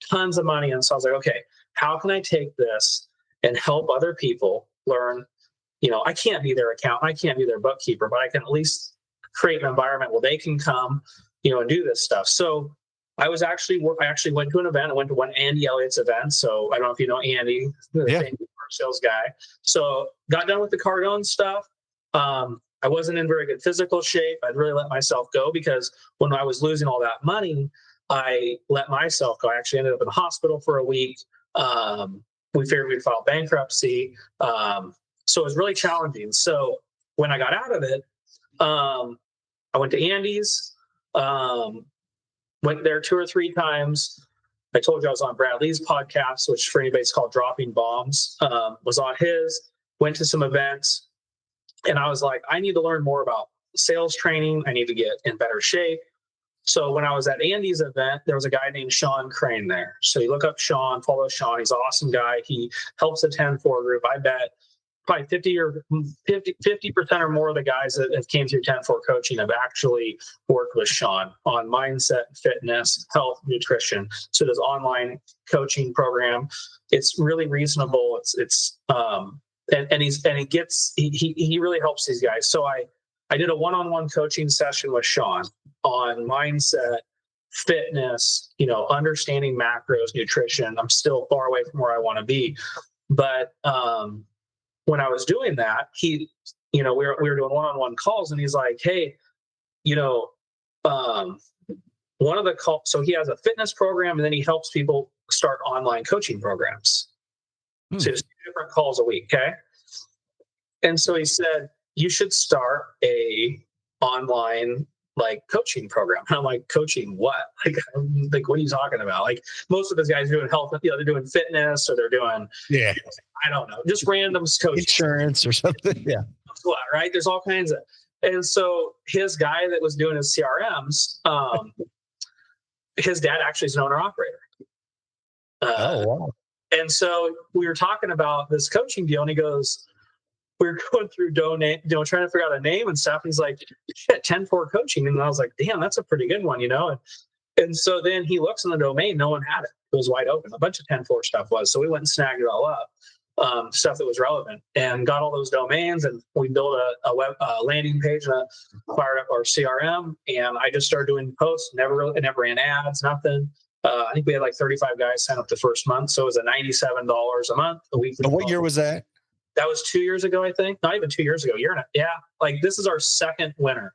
B: tons of money. And so I was like, okay, how can I take this and help other people learn? I can't be their accountant, I can't be their bookkeeper, but I can at least create an environment where they can come, and do this stuff. So I actually went to an event. I went to one Andy Elliott's event. So I don't know if you know Andy, the famous sales guy. So got done with the Cardone stuff. I wasn't in very good physical shape. I'd really let myself go because when I was losing all that money, I let myself go. I actually ended up in the hospital for a week. We figured we'd file bankruptcy. So it was really challenging. So when I got out of it, I went to Andy's, went there 2 or 3 times. I told you I was on Brad Lee's podcast, which for anybody it's called Dropping Bombs, was on his, went to some events. And I was like, I need to learn more about sales training. I need to get in better shape. So when I was at Andy's event, there was a guy named Sean Crane there. So you look up Sean, follow Sean. He's an awesome guy. He helps the 10-4 group. I bet probably 50% or more of the guys that have came through 10-4 coaching have actually worked with Sean on mindset, fitness, health, nutrition. So this online coaching program, it's really reasonable. He really helps these guys. So I did a one-on-one coaching session with Sean on mindset, fitness, understanding macros, nutrition. I'm still far away from where I want to be, but when I was doing that, we were doing one-on-one calls, and he's like, "Hey, one of the calls." So he has a fitness program, and then he helps people start online coaching programs. So it's 2 different calls a week, okay? And so he said, you should start a online coaching program. And I'm like, coaching what? Like, what are you talking about? Like, most of those guys are doing health, they're doing fitness, or they're doing, I don't know, just random coaching.
C: Insurance or something. Yeah.
B: Right? There's all kinds of, and so his guy that was doing his CRMs, his dad actually is an owner operator.
C: Oh, wow.
B: And so we were talking about this coaching deal, and he goes, we were going through trying to figure out a name and stuff. And he's like, shit, 10-4 coaching. And I was like, damn, that's a pretty good one, And so then he looks in the domain, no one had it. It was wide open. A bunch of 10-4 stuff was. So we went and snagged it all up, stuff that was relevant, and got all those domains. And we built a web landing page and fired up our CRM. And I just started doing posts, never ran ads, nothing. I think we had 35 guys sign up the first month. So it was a $97 a month, a weekly.
C: And what year was that?
B: That was 2 years ago, I think. Not even 2 years ago. This is our second winter.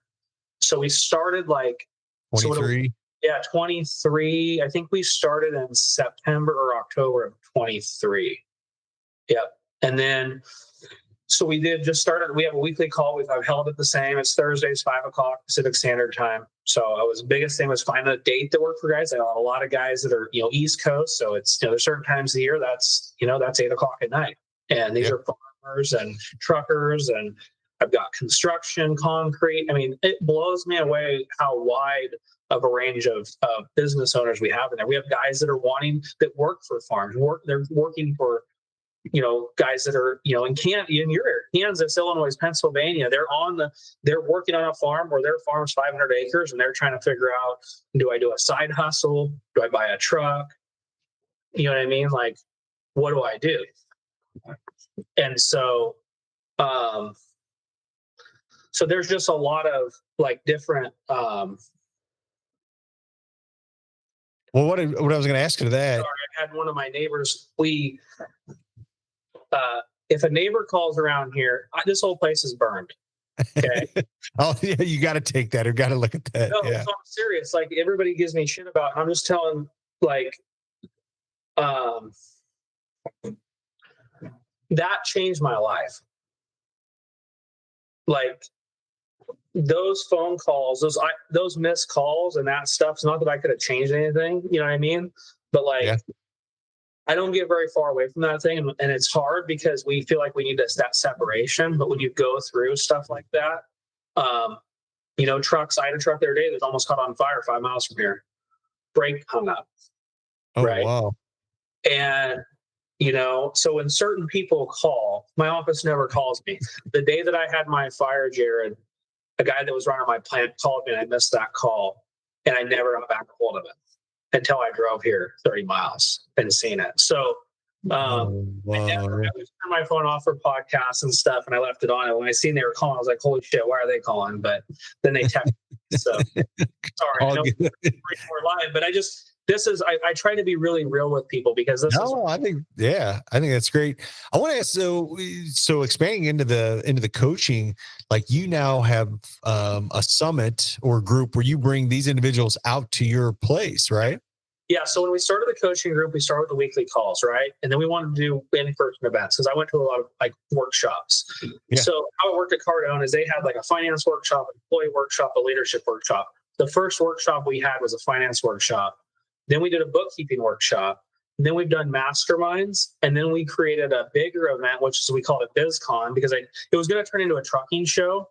B: So we started
C: 23.
B: 23. I think we started in September or October of 23. Yep. And then, so we did just started. We have a weekly call. I've held it the same. It's Thursdays, 5:00 Pacific Standard Time. So the biggest thing was finding a date that worked for guys. I know a lot of guys that are, East Coast. So it's, there's certain times of the year that's 8:00 at night. And these are farmers and truckers, and I've got construction, concrete. I mean, it blows me away how wide of a range of business owners we have in there. We have guys that are that work for farms. They're working for, guys that are, in your area, Kansas, Illinois, Pennsylvania. They're working on a farm where their farm's 500 acres, and they're trying to figure out, do I do a side hustle? Do I buy a truck? You know what I mean? Like, what do I do? And so, so there's just a lot of different.
C: Well, what I was going to ask you to that.
B: I had one of my neighbors. If a neighbor calls around here, this whole place is burned. Okay.
C: Oh yeah, you got to take that or got to look at that.
B: No,
C: yeah.
B: so I'm serious. Everybody gives me shit about it. I'm just telling that changed my life. Those phone calls, those missed calls and that stuff. It's not that I could have changed anything, you know what I mean? But I don't get very far away from that thing. And it's hard because we feel like we need that separation. But when you go through stuff like that, trucks, I had a truck the other day that almost caught on fire 5 miles from here. Brake hung up.
C: Oh,
B: right?
C: Wow.
B: And, so when certain people call, my office never calls me. The day that I had my fire, Jared, a guy that was running my plant called me, and I missed that call, and I never got back a hold of it until I drove here 30 miles and seen it. So I was turning my phone off for podcasts and stuff, and I left it on. And when I seen they were calling, I was like, holy shit, why are they calling? But then they texted me. So sorry, I know we're live, but I try to be really real with people because
C: I think that's great. I want to ask, so expanding into the coaching, like you now have a summit or group where you bring these individuals out to your place, right?
B: Yeah. So when we started the coaching group, we started with the weekly calls, right? And then we wanted to do in-person events because I went to a lot of like workshops.
C: Yeah.
B: So how it worked at Cardone is they had like a finance workshop, an employee workshop, a leadership workshop. The first workshop we had was a finance workshop. Then we did a bookkeeping workshop. And then we've done masterminds. And then we created a bigger event, which is we called it BizCon because it was going to turn into a trucking show.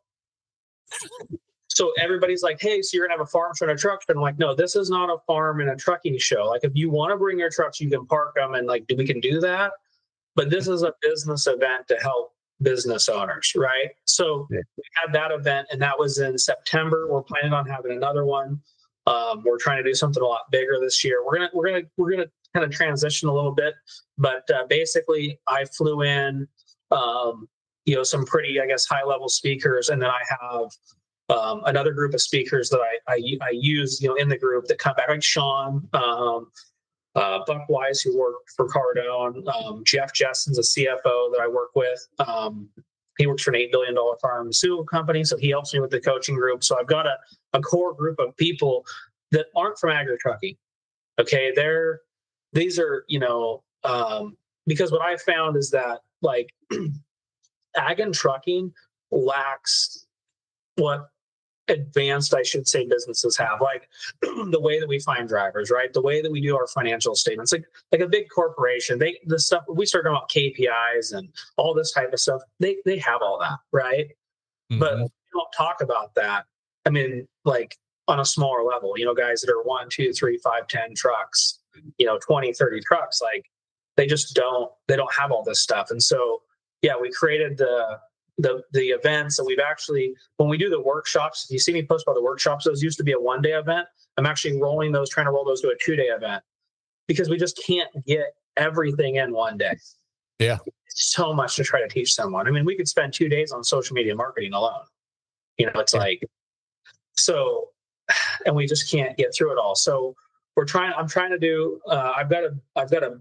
B: So everybody's like, hey, so you're going to have a farm show and a truck show. And I'm like, no, this is not a farm and a trucking show. Like if you want to bring your trucks, you can park them and like, we can do that. But this is a business event to help business owners, right? So we had that event and that was in September. We're planning on having another one. We're trying to do something a lot bigger this year. We're gonna kind of transition a little bit, but basically I flew in, some pretty, I guess, high level speakers, and then I have another group of speakers that I use, in the group that come back, like Sean, Buck Wise, who worked for Cardone, Jeff Jessen's a CFO that I work with. He works for an $8 billion pharmaceutical company, so he helps me with the coaching group. So I've got a core group of people that aren't from agri-trucking. Okay, these are, because what I found is that like ag and trucking lacks what advanced, I should say, businesses have, like the way that we find drivers, right? The way that we do our financial statements, like a big corporation, the stuff we start talking about KPIs and all this type of stuff, they have all that, right? Mm-hmm. But we don't talk about that. I mean, like on a smaller level, guys that are 1, 2, 3, 5, 10 trucks, 20, 30 trucks, like they don't have all this stuff. And so, yeah, we created the events that we've actually, when we do the workshops, if you see me post about the workshops, those used to be a 1-day event. I'm actually trying to roll those to a 2-day event because we just can't get everything in one day.
C: Yeah.
B: It's so much to try to teach someone. I mean, we could spend 2 days on social media marketing alone. It's like, so, and we just can't get through it all. So I'm trying to do, I've got a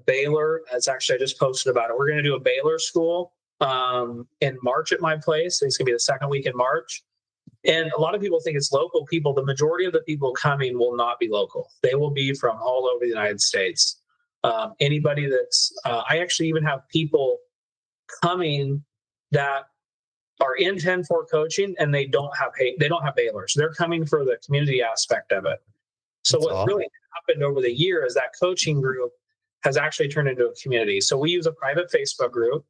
B: Baylor. That's actually, I just posted about it. We're going to do a Baylor school in March at my place. It's going to be the second week in March. And a lot of people think it's local people. The majority of the people coming will not be local. They will be from all over the United States. Anybody I actually even have people coming that are in 10-4 coaching and they don't have Baylor. So they're coming for the community aspect of it. So that's awesome. Really happened over the year is that coaching group has actually turned into a community. So we use a private Facebook group.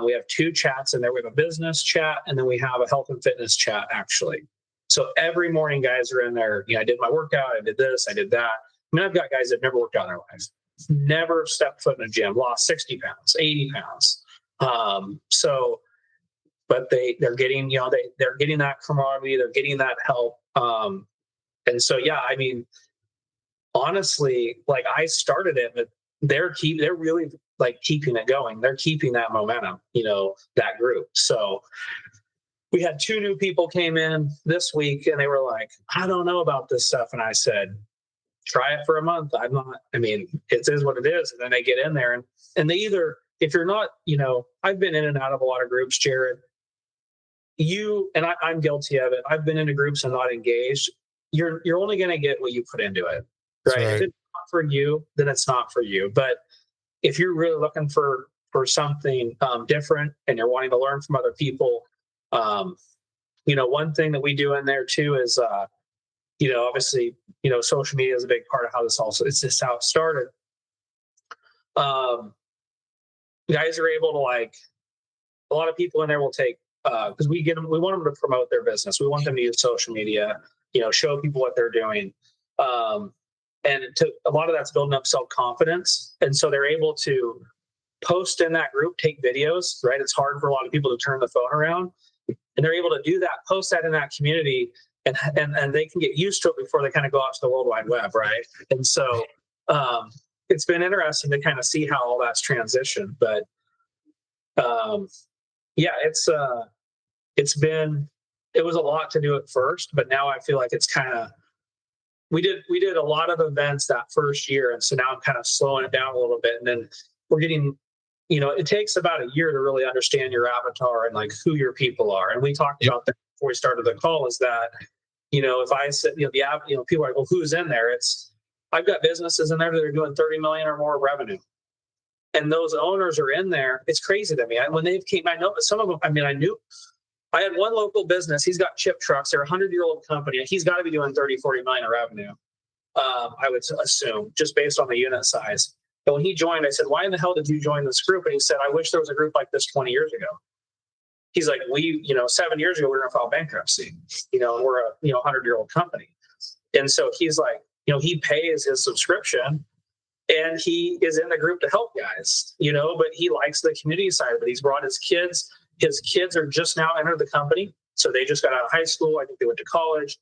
B: We have 2 chats in there. We have a business chat and then we have a health and fitness chat, actually. So every morning guys are in there. I did my workout. I did this. I did that. I mean, I've got guys that never worked out in their life, never stepped foot in a gym, lost 60 pounds, 80 pounds. But they're getting, they're getting that camaraderie. They're getting that help. And so, yeah, I mean, honestly, like I started it, but they're really like keeping it going. They're keeping that momentum, that group. So we had 2 new people came in this week and they were like, I don't know about this stuff. And I said, try it for a month. It is what it is. And then they get in there and they either, if you're not, I've been in and out of a lot of groups, Jared, I'm guilty of it. I've been into groups and not engaged. You're only going to get what you put into it. Right. If it's not for you, then it's not for you. But if you're really looking for something different and you're wanting to learn from other people, one thing that we do in there too is, obviously, social media is a big part of how it's just how it started. Guys are able to a lot of people in there will take, because we want them to promote their business. We want them to use social media, show people what they're doing. And a lot of that's building up self-confidence. And so they're able to post in that group, take videos, right? It's hard for a lot of people to turn the phone around. And they're able to do that, post that in that community, and they can get used to it before they kind of go out to the World Wide Web, right? And so it's been interesting to kind of see how all that's transitioned. But yeah, it was a lot to do at first, but now I feel like it's kind of we did a lot of events that first year. And so now I'm kind of slowing it down a little bit. And then we're getting, it takes about a year to really understand your avatar and like who your people are. And we talked about that before we started the call, is that, if I said, people are like, well, who's in there? I've got businesses in there that are doing 30 million or more revenue. And those owners are in there. It's crazy to me. When they came, I know some of them, I had one local business. He's got chip trucks. They're a 100-year-old company. He's got to be doing 30, 40 million in revenue. I would assume, just based on the unit size. But when he joined, I said, why in the hell did you join this group? And he said, I wish there was a group like this 20 years ago. He's like, 7 years ago, we were going to file bankruptcy, and we're a 100-year-old company. And so he's like, he pays his subscription and he is in the group to help guys, but he likes the community side of it. He's brought his kids. His kids are just now entered the company. So they just got out of high school. I think they went to college.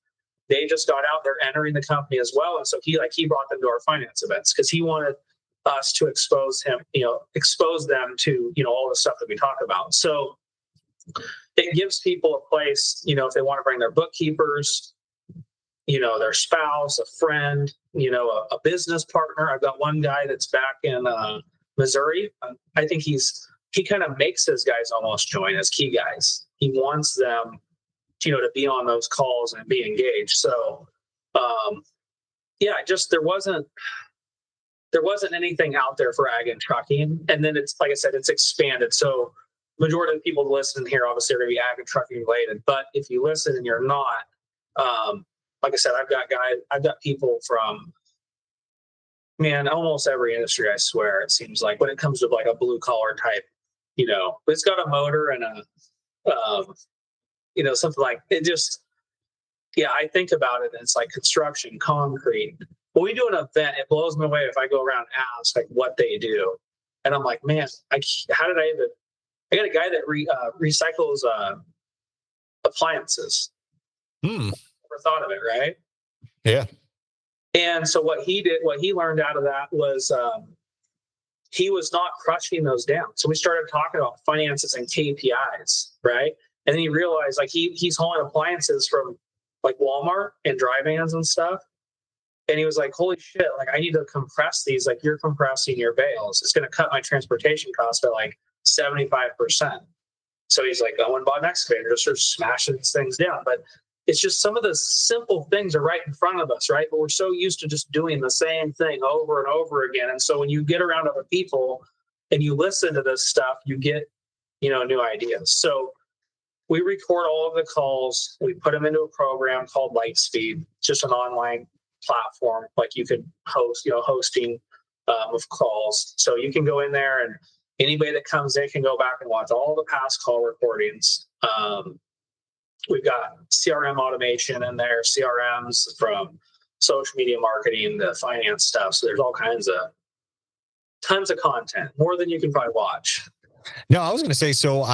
B: They just got out. They're entering the company as well. And so he brought them to our finance events because he wanted us to expose them to, all the stuff that we talk about. So it gives people a place, if they want to bring their bookkeepers, their spouse, a friend, a business partner. I've got one guy that's back in Missouri. I think he kind of makes his guys almost join as key guys. He wants them, to be on those calls and be engaged. So, there wasn't anything out there for ag and trucking. And then it's, like I said, it's expanded. So majority of the people listening here obviously are going to be ag and trucking related. But if you listen and you're not, like I said, I've got people from, almost every industry, I swear, it seems like, when it comes to like a blue collar type, it's got a motor and something like it just, I think about it and it's like construction, concrete. When we do an event, it blows me away if I go around and ask like what they do. And I'm like, man, I got a guy that recycles appliances. Never thought of it, right?
C: Yeah.
B: And so what he learned out of that was he was not crushing those down. So we started talking about finances and KPIs, right? And then he realized like he's hauling appliances from like Walmart and dry vans and stuff. And he was like, holy shit, like I need to compress these. Like you're compressing your bales. It's going to cut my transportation cost by like 75%. So he's like, I went and bought an excavator to start smashing these things down. But it's just some of the simple things are right in front of us, right? But we're so used to just doing the same thing over and over again. And so when you get around other people and you listen to this stuff, you get, new ideas. So we record all of the calls. We put them into a program called Lightspeed. It's just an online platform. Like you could host, hosting of calls. So you can go in there and anybody that comes in can go back and watch all the past call recordings. We've got CRM automation in there, CRMs from social media marketing, the finance stuff. So there's all kinds of tons of content, more than you can probably watch.
C: No, I was going to say, so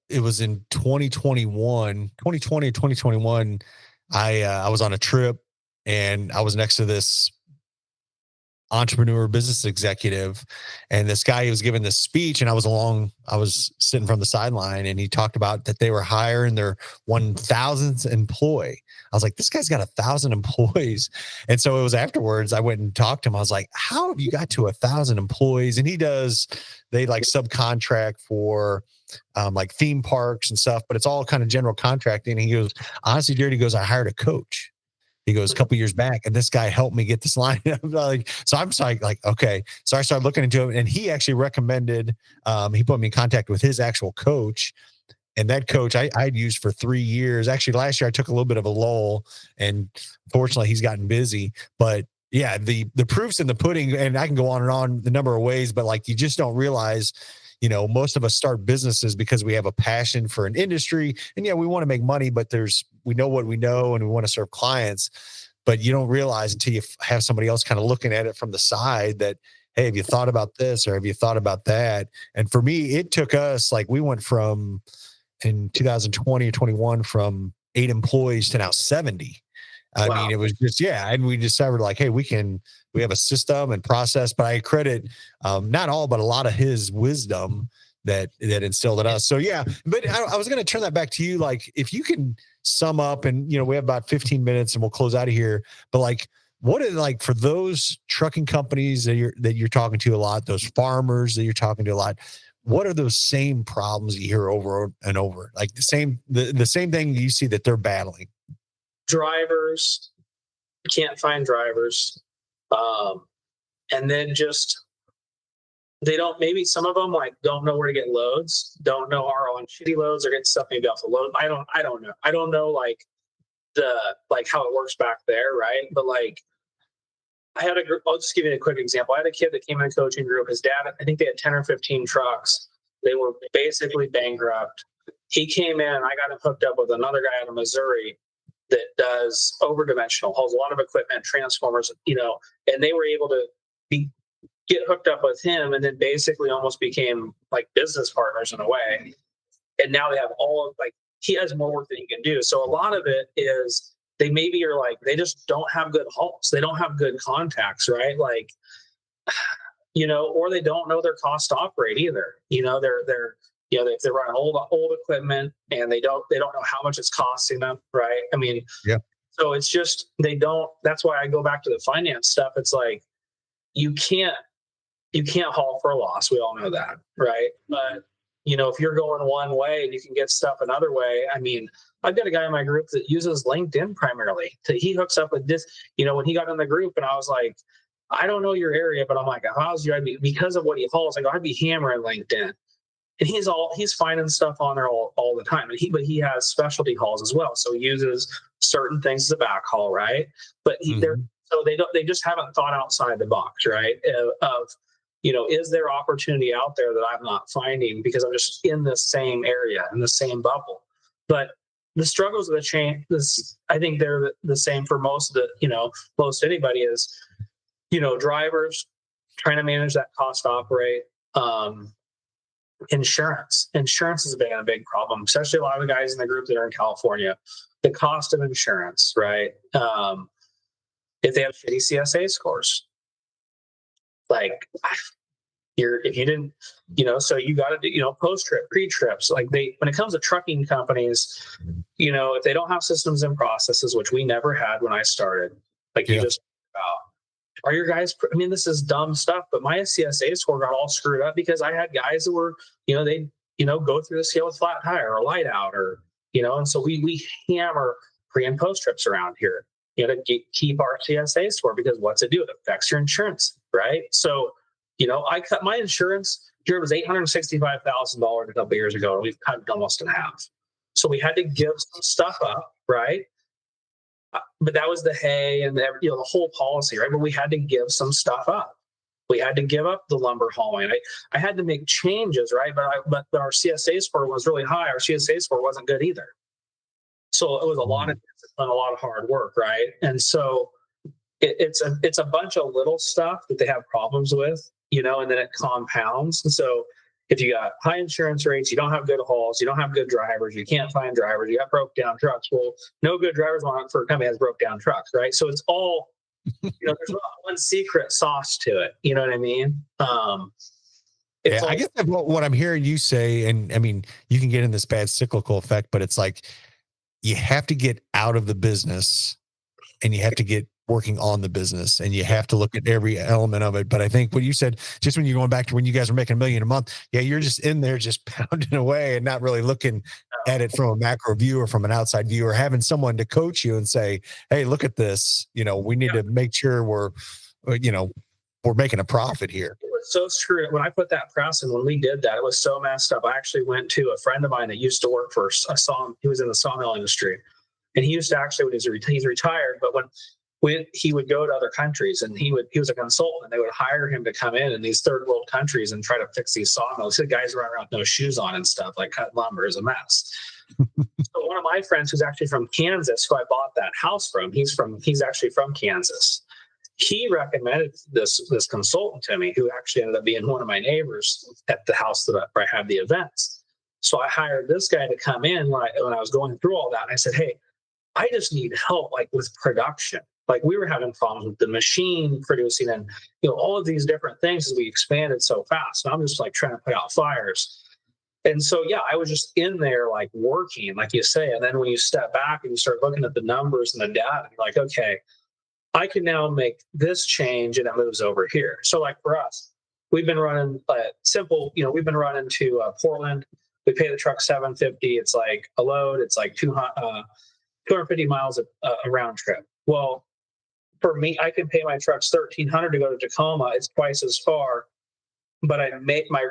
C: it was in 2020 or 2021. I was on a trip and I was next to this entrepreneur business executive, and this guy, he was giving this speech, and I was sitting from the sideline, and he talked about that they were hiring their 1,000th employee. I was like, this guy's got 1,000 employees. And so it was afterwards, I went and talked to him. I was like, how have you got to 1,000 employees? And they like subcontract for like theme parks and stuff, but it's all kind of general contracting. And he goes, honestly, Jared, he goes, I hired a coach. He goes, a couple years back, and this guy helped me get this line. So I'm like, okay. So I started looking into it, and he actually recommended, he put me in contact with his actual coach. And that coach I'd used for 3 years. Actually, last year I took a little bit of a lull, and fortunately he's gotten busy. But yeah, the proof's in the pudding, and I can go on and on the number of ways, but like you just don't realize, most of us start businesses because we have a passion for an industry, and we want to make money, but we know what we know and we want to serve clients, but you don't realize until you have somebody else kind of looking at it from the side that, hey, have you thought about this or have you thought about that? And for me, it took us, like we went from in 2020 or 21 from 8 employees to now 70. I mean, it was just, and we decided like, hey, we have a system and process, but I credit not all, but a lot of his wisdom that instilled in us. So but I was going to turn that back to you. Like if you can sum up, and we have about 15 minutes and we'll close out of here. But like, what is like for those trucking companies that you're talking to a lot, those farmers that you're talking to a lot, what are those same problems you hear over and over? Like the same thing you see that they're battling?
B: Drivers, can't find drivers. And then just, they don't, maybe some of them like don't know where to get loads, don't know are on shitty loads or get stuff maybe off the load. I don't know. I don't know like how it works back there. Right. But like I had a group, I'll just give you a quick example. I had a kid that came in a coaching group. His dad, I think they had 10 or 15 trucks. They were basically bankrupt. He came in, I got him hooked up with another guy out of Missouri that does overdimensional, hauls a lot of equipment, transformers, and they were able to get hooked up with him, and then basically almost became like business partners in a way. And now they have he has more work than he can do. So a lot of it is they maybe are like, they just don't have good hauls. They don't have good contacts, right? Like, or they don't know their cost to operate either. They're if they're running old equipment and they don't know how much it's costing them, right? I mean,
C: yeah. So
B: it's just, that's why I go back to the finance stuff. It's like, you can't haul for a loss. We all know that, right? But, if you're going one way and you can get stuff another way, I mean, I've got a guy in my group that uses LinkedIn primarily. He hooks up with this, when he got in the group, and I was like, I don't know your area, but I'm like, how's your, because of what he hauls, I go, I'd be hammering LinkedIn. And he's finding stuff on there all the time. But he has specialty hauls as well. So he uses certain things as a backhaul, right? But they just haven't thought outside the box, right? Is there opportunity out there that I'm not finding because I'm just in the same area, in the same bubble? But the struggles of the chain, I think they're the same for most anybody is, drivers trying to manage that cost to operate. Insurance has been a big problem, especially a lot of the guys in the group that are in California. The cost of insurance, right? If they have shitty CSA scores, like if you didn't, so you got to do, post trip, pre trips. Like when it comes to trucking companies, if they don't have systems and processes, which we never had when I started, you just are your guys, I mean, this is dumb stuff, but my CSA score got all screwed up because I had guys that were, they go through the scale with flat tire or light out or, and so we hammer pre and post trips around here, to keep our CSA score, because what's it do? It affects your insurance, right? So, I cut my insurance here. It was $865,000 a couple years ago, and we've cut it almost in half. So we had to give some stuff up, right? But that was the hay and the whole policy, right? But we had to give some stuff up. We had to give up the lumber hauling. I had to make changes, right? But our CSA score was really high. Our CSA score wasn't good either. So it was a lot of discipline, a lot of hard work, right? And so it's a bunch of little stuff that they have problems with, and then it compounds. And so if you got high insurance rates, you don't have good hauls, you don't have good drivers, you can't find drivers, you got broke down trucks. Well, no good drivers want for a company that has broke down trucks, right? So it's all, there's not one secret sauce to it. You know what I mean? I
C: guess what I'm hearing you say, and I mean, you can get in this bad cyclical effect, but it's like you have to get out of the business and you have to get working on the business, and you have to look at every element of it. But I think what you said, just when you're going back to when you guys were making $1 million a month, you're just in there just pounding away and not really looking at it from a macro view or from an outside view, or having someone to coach you and say, hey, look at this, we need to make sure we're making a profit here.
B: It was so true. When I put that press in, when we did that, it was so messed up. I actually went to a friend of mine that used to work for a sawmill. He was in the sawmill industry, and he used to actually, he's retired, but when he would go to other countries, and he was a consultant, and they would hire him to come in these third world countries and try to fix these sawmills. The guys running around with no shoes on and stuff, like cut lumber is a mess. So one of my friends who's actually from Kansas, who I bought that house from, he's actually from Kansas. He recommended this consultant to me, who actually ended up being one of my neighbors at the house that I had the events. So I hired this guy to come in when I was going through all that. And I said, hey, I just need help with production. We were having problems with the machine producing and, all of these different things as we expanded so fast. And I'm just trying to put out fires. And so, yeah, I was just in there like working, like you say. And then when you step back and you start looking at the numbers and the data, you're like, okay, I can now make this change and it moves over here. So like for us, we've been running we've been running to Portland. We pay the truck $750. It's like a load. It's like 250 miles a round trip. Well, for me, I can pay my trucks $1,300 to go to Tacoma. It's twice as far. But I made my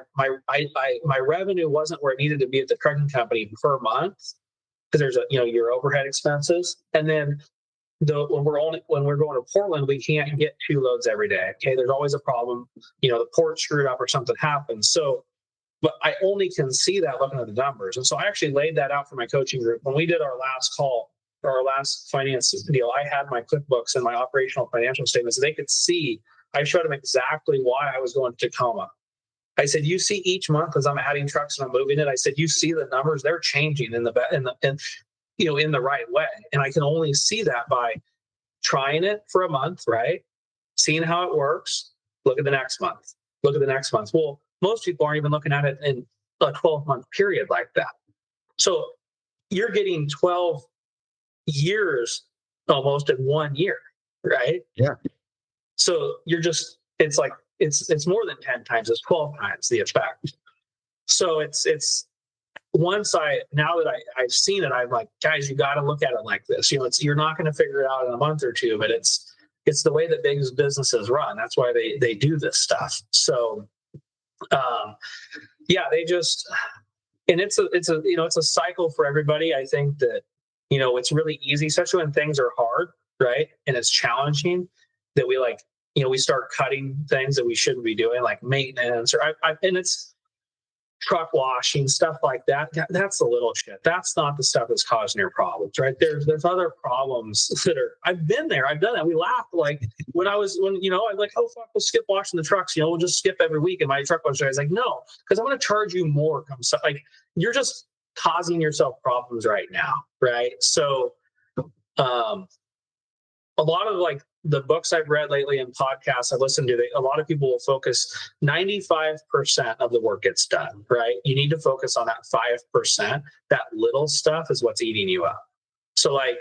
B: revenue wasn't where it needed to be at the trucking company per month because there's your overhead expenses, and then when we're going to Portland, we can't get 2 loads every day. Okay, there's always a problem. The port screwed up or something happens. So, but I only can see that looking at the numbers, and so I actually laid that out for my coaching group when we did our last call or our last finance deal. I had my QuickBooks and my operational financial statements. So they could see. I showed them exactly why I was going to Tacoma. I said, you see each month as I'm adding trucks and I'm moving it. I said, you see the numbers, they're changing in the right way. And I can only see that by trying it for a month, right? Seeing how it works. Look at the next month. Look at the next month. Well, most people aren't even looking at it in a 12-month period like that. So you're getting 12 years almost in 1 year, right?
C: Yeah.
B: So it's like, it's more than 10 times, it's 12 times the effect. So it's once now that I've seen it, I'm like, guys, you got to look at it like this. You're not going to figure it out in a month or two, but it's the way that big businesses run. That's why they do this stuff. So, they just, and it's a cycle for everybody. I think that, it's really easy, especially when things are hard, right? And it's challenging that we start cutting things that we shouldn't be doing, like maintenance and it's truck washing, stuff like that. That's the little shit. That's not the stuff that's causing your problems, right? There's other problems that I've been there. I've done it. We laughed like when I'm like, oh fuck, we'll skip washing the trucks. We'll just skip every week. And my truck washer is like, no, because I'm going to charge you more. Like you're just causing yourself problems right now, right? So, a lot of like the books I've read lately and podcasts I've listened to, a lot of people will focus 95% of the work gets done, right? You need to focus on that 5%. That little stuff is what's eating you up. So like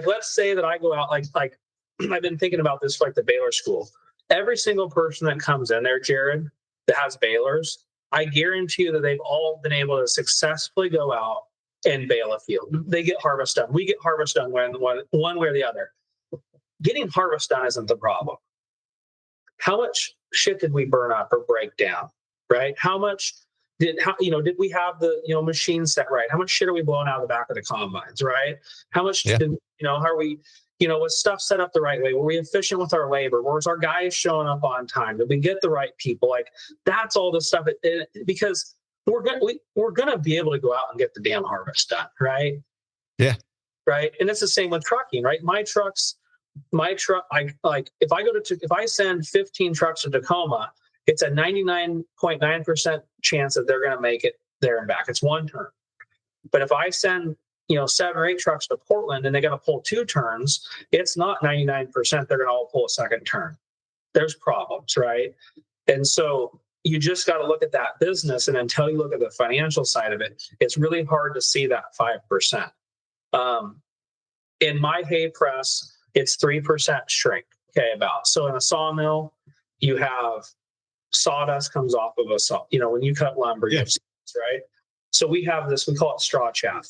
B: let's say that I go out, like I've been thinking about this for like the baler school. Every single person that comes in there, Jared, that has balers, I guarantee you that they've all been able to successfully go out and bale a field. They get harvest done. We get harvest done one way or the other. Getting harvest done isn't the problem. How much shit did we burn up or break down, right? How much did we have the machine set right? How much shit are we blowing out of the back of the combines, right? How much how are we, was stuff set up the right way? Were we efficient with our labor? Was our guys showing up on time? Did we get the right people? Like that's all the stuff because we're gonna be able to go out and get the damn harvest done, right?
C: Yeah.
B: Right. And it's the same with trucking, right? My truck, if I send 15 trucks to Tacoma, it's a 99.9% chance that they're going to make it there and back. It's one turn. But if I send, 7 or 8 trucks to Portland and they got to pull 2 turns, it's not 99% they're going to all pull a second turn. There's problems, right? And so you just got to look at that business, and until you look at the financial side of it, it's really hard to see that 5%. In my hay press, it's 3% shrink. Okay, so in a sawmill, you have sawdust comes off of a saw. When you cut lumber, you have sawdust, right? So we have this, we call it straw chaff.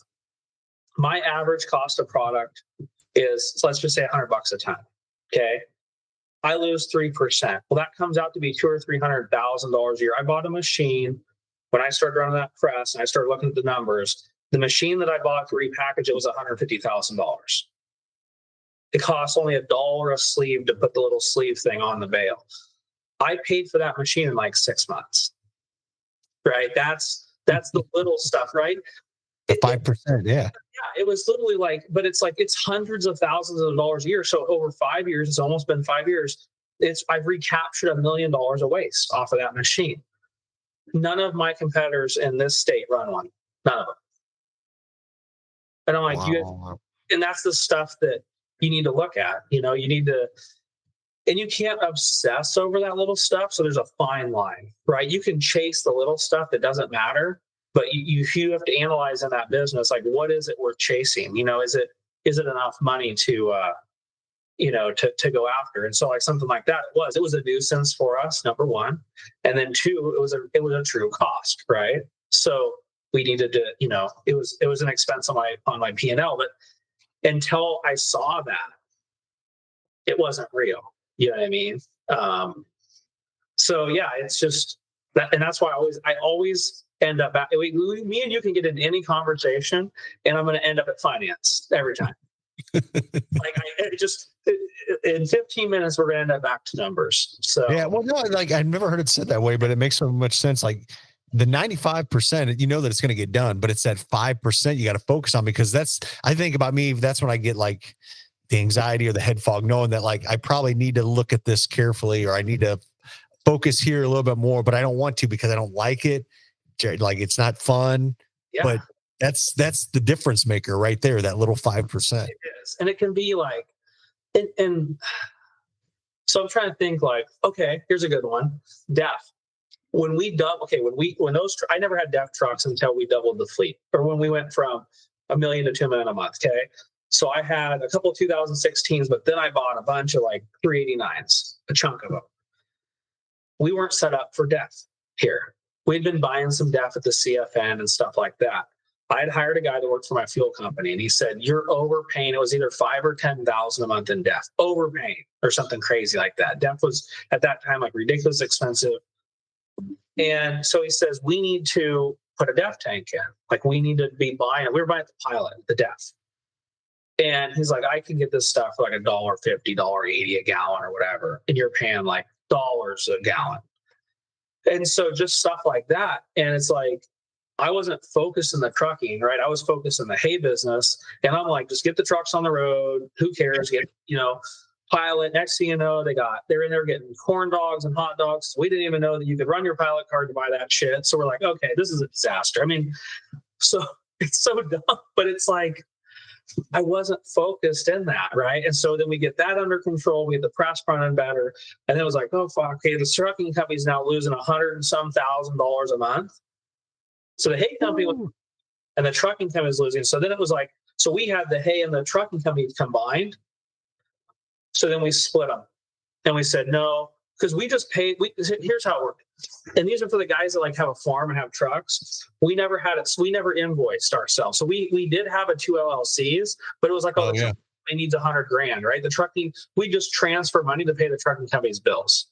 B: My average cost of product is, let's just say $100 a ton. Okay. I lose 3%. Well, that comes out to be $200,000 or $300,000 a year. I bought a machine when I started running that press and I started looking at the numbers. The machine that I bought to repackage it was $150,000. It costs only $1 a sleeve to put the little sleeve thing on the bale. I paid for that machine in like 6 months, right? That's the little stuff, right?
C: 5%, yeah.
B: Yeah, it was literally but it's hundreds of thousands of dollars a year. So over 5 years, it's almost been 5 years. I've recaptured $1 million of waste off of that machine. None of my competitors in this state run one. None of them. And I'm like,
C: wow.
B: And that's the stuff that you need to look at. You need to, and you can't obsess over that little stuff. So there's a fine line, right? You can chase the little stuff that doesn't matter, But you have to analyze in that business, like, what is it worth chasing? You know, is it enough money to to go after? And so like something like that, it was a nuisance for us, number one. And then two, it was a true cost, right? So we needed to, it was an expense on my P&L, but until I saw that, it wasn't real. You know what I mean? So yeah, it's just that, and that's why I always end up at, me and you can get into any conversation, and I'm going to end up at finance every time. In 15 minutes, we're going to end up back to numbers. So
C: yeah, well, no, like I've never heard it said that way, but it makes so much sense. Like the 95%, you know that it's going to get done, but it's that 5% you got to focus on, because I think about me, that's when I get like the anxiety or the head fog, knowing that like I probably need to look at this carefully, or I need to focus here a little bit more, but I don't want to because I don't like it. Like it's not fun.
B: Yeah.
C: But that's the difference maker right there, that little 5%.
B: It is. And it can be like, and so I'm trying to think like, okay, here's a good one. DEF. When I never had DEF trucks until we doubled the fleet, or when we went from $1 million to $2 million a month. Okay. So I had a couple of 2016s, but then I bought a bunch of like 389s, a chunk of them. We weren't set up for DEF here. We'd been buying some DEF at the CFN and stuff like that. I had hired a guy that worked for my fuel company, and he said, "You're overpaying." It was either $5,000 or $10,000 a month in DEF, overpaying or something crazy like that. DEF was at that time like ridiculous expensive. And so he says, "We need to put a DEF tank in. Like we need to be buying." We were buying the Pilot, the DEF. And he's like, "I can get this stuff for like $1.50, $1.80 a gallon or whatever, and you're paying like dollars a gallon." And so just stuff like that. And it's like, I wasn't focused in the trucking, right? I was focused in the hay business. And I'm like, just get the trucks on the road. Who cares? Get, Pilot. Next thing you know, they're in there getting corn dogs and hot dogs. We didn't even know that you could run your Pilot card to buy that shit. So we're like, okay, this is a disaster. I mean, so it's so dumb, but it's like, I wasn't focused in that, right? And so then we get that under control. We get the press running better. And then it was like, oh, fuck, okay, the trucking company's now losing $100,000 and some a month. So the hay company and the trucking company was losing. So then it was like, so we had the hay and the trucking company combined. So then we split them. And we said, no, because we just paid. Here's how it worked. And these are for the guys that like have a farm and have trucks. We never had it. We never invoiced ourselves. So we did have 2 LLCs, but it was like, it needs $100,000, right? The trucking, we just transfer money to pay the trucking company's bills.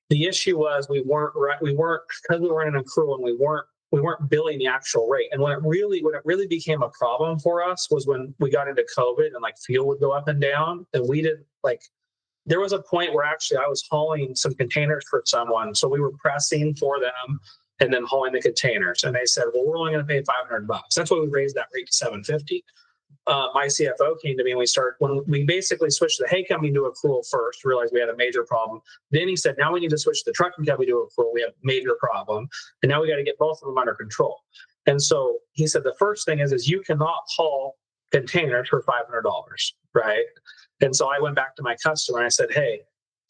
B: The issue was we weren't because we weren't an accrual, and we weren't billing the actual rate. And when it really became a problem for us was when we got into COVID and like fuel would go up and down, and we didn't like. There was a point where actually I was hauling some containers for someone. So we were pressing for them and then hauling the containers. And they said, well, we're only going to pay $500. That's why we raised that rate to $750. My CFO came to me and when we basically switched the hay company to accrual first, realized we had a major problem. Then he said, now we need to switch the trucking company to accrual. We have a major problem. And now we got to get both of them under control. And so he said, the first thing is you cannot haul containers for $500, right? And so I went back to my customer and I said, hey,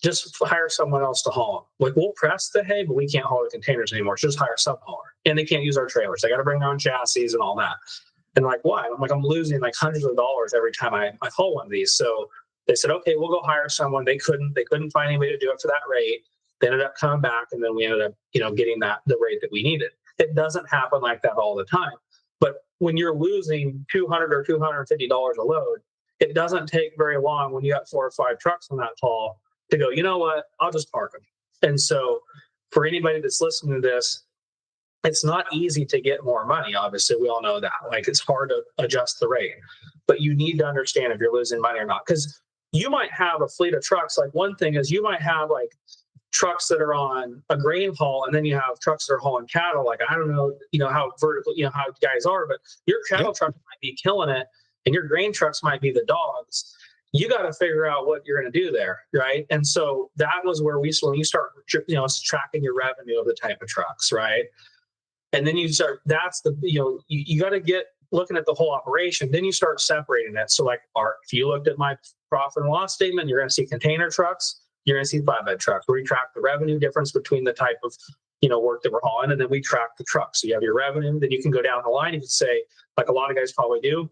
B: just hire someone else to haul them. Like, we'll press the hay, but we can't haul the containers anymore. So just hire some hauler. And they can't use our trailers. They got to bring their own chassis and all that. And like, why? I'm like, I'm losing like hundreds of dollars every time I haul one of these. So they said, okay, we'll go hire someone. They couldn't find anybody to do it for that rate. They ended up coming back, and then we ended up, getting the rate that we needed. It doesn't happen like that all the time. But when you're losing $200 or $250 a load, it doesn't take very long when you got 4 or 5 trucks on that haul to go, you know what, I'll just park them. And so for anybody that's listening to this, it's not easy to get more money. Obviously, we all know that. Like, it's hard to adjust the rate. But you need to understand if you're losing money or not. Because you might have a fleet of trucks. Like, one thing is you might have like trucks that are on a grain haul, and then you have trucks that are hauling cattle. Like, I don't know, how vertical, how guys are, but your cattle trucks might be killing it, and your grain trucks might be the dogs. You got to figure out what you're going to do there, right? And so that was where when you start, tracking your revenue of the type of trucks, right? And then you start, that's the, you got to get looking at the whole operation. Then you start separating it. So like, if you looked at my profit and loss statement, you're going to see container trucks, you're going to see flatbed trucks, where you track the revenue difference between the type of work that we're hauling, and then we track the truck. So you have your revenue, then you can go down the line. You can say, like a lot of guys probably do,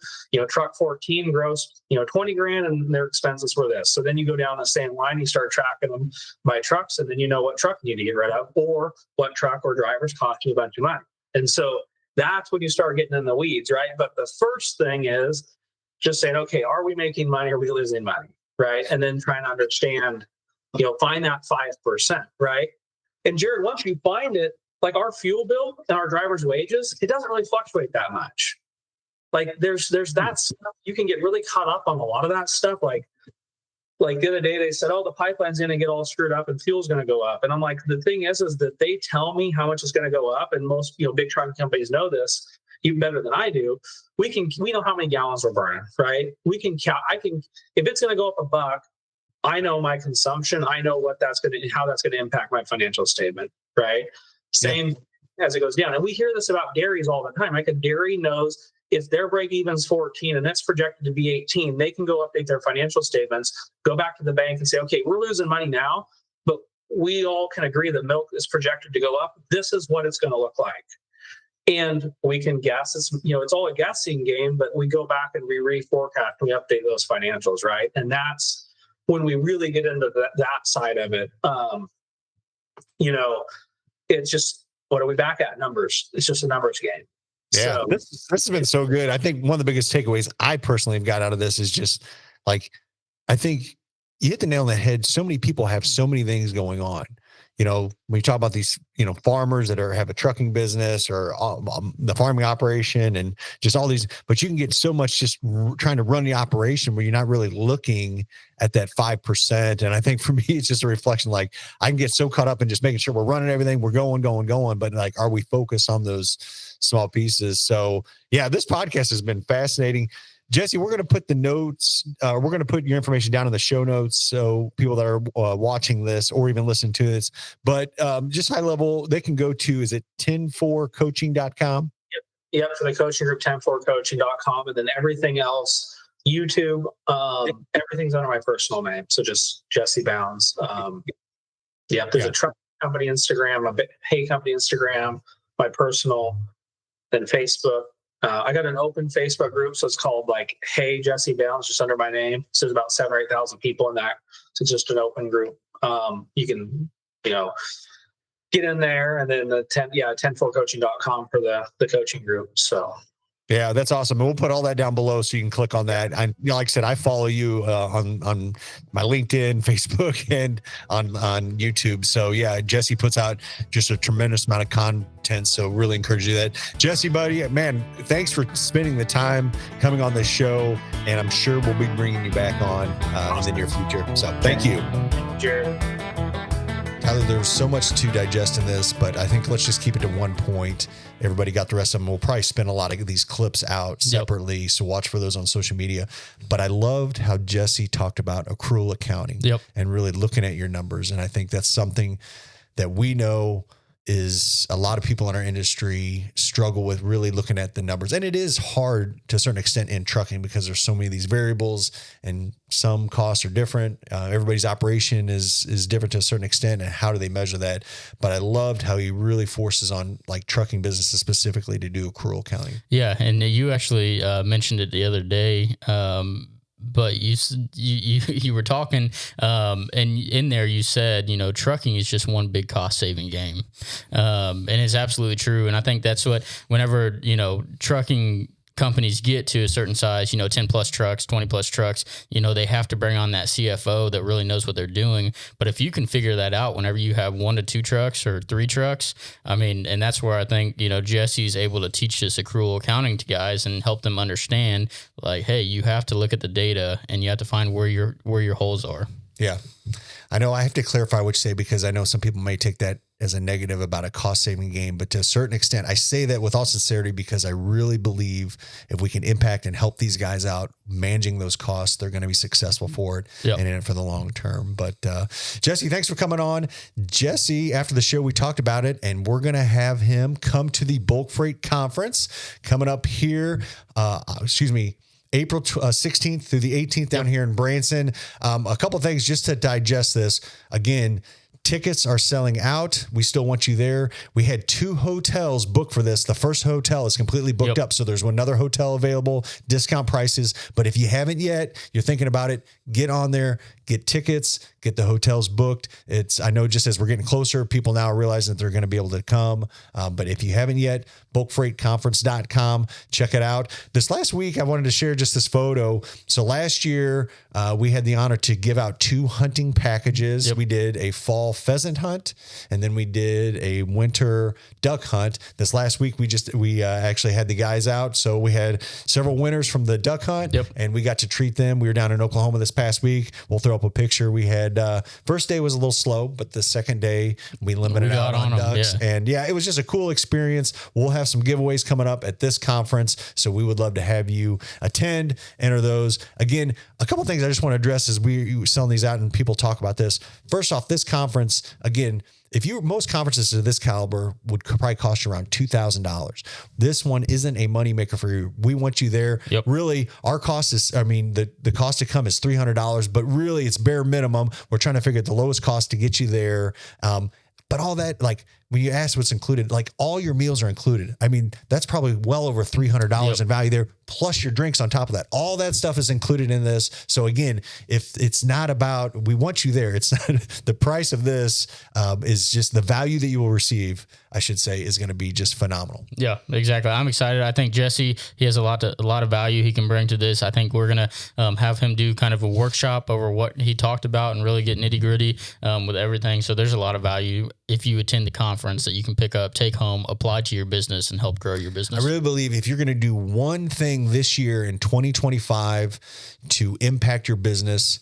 B: truck 14 gross, 20 grand, and their expenses were this. So then you go down the same line, you start tracking them by trucks, and then you know what truck you need to get rid of, or what truck or drivers cost you a bunch of money. And so that's when you start getting in the weeds, right? But the first thing is just saying, okay, are we making money? Are we losing money? Right. And then trying to understand, find that 5%, right? And Jared, once you find it, like our fuel bill and our drivers' wages, it doesn't really fluctuate that much. Like there's that stuff. You can get really caught up on a lot of that stuff. Like the other day they said, oh, the pipeline's going to get all screwed up and fuel's going to go up. And I'm like, the thing is that they tell me how much is going to go up. And most, big trucking companies know this even better than I do. We know how many gallons we're burning, right? We can count. If it's going to go up $1, I know my consumption. I know how that's going to impact my financial statement, right? Same as it goes down. And we hear this about dairies all the time. Like a dairy knows if their break even's 14 and that's projected to be 18, they can go update their financial statements, go back to the bank and say, okay, we're losing money now, but we all can agree that milk is projected to go up. This is what it's going to look like. And we can guess. It's all a guessing game, but we go back and we reforecast and we update those financials, right? And that's when we really get into that side of it. It's just, what are we back at? Numbers. It's just a numbers game.
C: Yeah, so, this has been so good. I think one of the biggest takeaways I personally have got out of this is just like, I think you hit the nail on the head. So many people have so many things going on. When you talk about these, farmers that have a trucking business or the farming operation and just all these, but you can get so much just trying to run the operation where you're not really looking at that 5%. And I think for me, it's just a reflection. Like I can get so caught up in just making sure we're running everything, we're going, but like, are we focused on those small pieces? So yeah, this podcast has been fascinating. Jesse, we're going to put the notes, we're going to put your information down in the show notes. So people that are watching this or even listening to this, but just high level, they can go to, is it 10-4coaching.com?
B: Yep. For the coaching group, 10-4coaching.com. And then everything else, YouTube, everything's under my personal name. So just Jesse Bounds. There's a truck company Instagram, a hay company Instagram, my personal, then Facebook. I got an open Facebook group, so it's called like Hey Jesse Bounds, just under my name. So there's about 7,000 or 8,000 people in that. So it's just an open group. You can, get in there, and then the 10-4coaching.com for the coaching group. So.
C: Yeah, that's awesome. And we'll put all that down below so you can click on that. Like I said, I follow you on my LinkedIn, Facebook, and on YouTube. So yeah, Jesse puts out just a tremendous amount of content. So really encourage you that. Jesse, buddy, man, thanks for spending the time coming on this show. And I'm sure we'll be bringing you back on in the near future. So thank you.
B: Jared.
C: Tyler, there's so much to digest in this, but I think let's just keep it to one point. Everybody got the rest of them. We'll probably spin a lot of these clips out separately. Yep. So watch for those on social media. But I loved how Jesse talked about accrual accounting and really looking at your numbers. And I think that's something that we know is a lot of people in our industry struggle with really looking at the numbers. And it is hard to a certain extent in trucking because there's so many of these variables and some costs are different. Everybody's operation is different to a certain extent. And how do they measure that? But I loved how he really forces on like trucking businesses specifically to do accrual accounting. Yeah. And you actually mentioned it the other day. But you were talking, and in there you said, trucking is just one big cost saving game. And it's absolutely true. And I think that's what, whenever, trucking companies get to a certain size, 10 plus trucks, 20 plus trucks, they have to bring on that CFO that really knows what they're doing. But if you can figure that out whenever you have 1 to 2 trucks or 3 trucks, and that's where I think, Jesse's able to teach this accrual accounting to guys and help them understand like, hey, you have to look at the data and you have to find where your holes are. Yeah. I know I have to clarify what you say because I know some people may take that as a negative about a cost-saving game, but to a certain extent, I say that with all sincerity because I really believe if we can impact and help these guys out managing those costs, they're going to be successful for it and in it for the long term. But Jesse, thanks for coming on. Jesse, after the show, we talked about it, and we're going to have him come to the Bulk Freight Conference coming up here. April 16th through the 18th down here in Branson. A couple of things just to digest this. Again, Tickets are selling out. We still want you there. We had 2 hotels booked for this. The first hotel is completely booked up. So there's another hotel available, discount prices. But if you haven't yet, you're thinking about it, get on there, get tickets, get the hotels booked. I know just as we're getting closer, people now are realizing that they're going to be able to come. But if you haven't yet, bulkfreightconference.com, check it out. This last week, I wanted to share just this photo. So last year, we had the honor to give out 2 hunting packages. We did a fall pheasant hunt, and then we did a winter duck hunt. This last week, we actually had the guys out. So we had several winners from the duck hunt, and we got to treat them. We were down in Oklahoma this past week. We'll throw up a picture. We had first day was a little slow, but the second day we limited out on ducks. And it was just a cool experience. We'll have some giveaways coming up at this conference, so we would love to have you attend, enter those. Again, a couple things I just want to address as we selling these out and people talk about this. First off, this conference, again, most conferences of this caliber would probably cost you around $2,000. This one isn't a moneymaker for you. We want you there. Really, our cost is, the cost to come is $300, but really it's bare minimum. We're trying to figure out the lowest cost to get you there. But all that, like when you ask what's included, like all your meals are included. That's probably well over $300 in value there, plus your drinks on top of that. All that stuff is included in this. So again, if it's not about, we want you there. It's not the price of this is just the value that you will receive, I should say, is going to be just phenomenal. Yeah, exactly. I'm excited. I think Jesse, he has a lot of value he can bring to this. I think we're going to have him do kind of a workshop over what he talked about and really get nitty gritty with everything. So there's a lot of value if you attend the conference that you can pick up, take home, apply to your business, and help grow your business. I really believe if you're going to do one thing this year in 2025 to impact your business,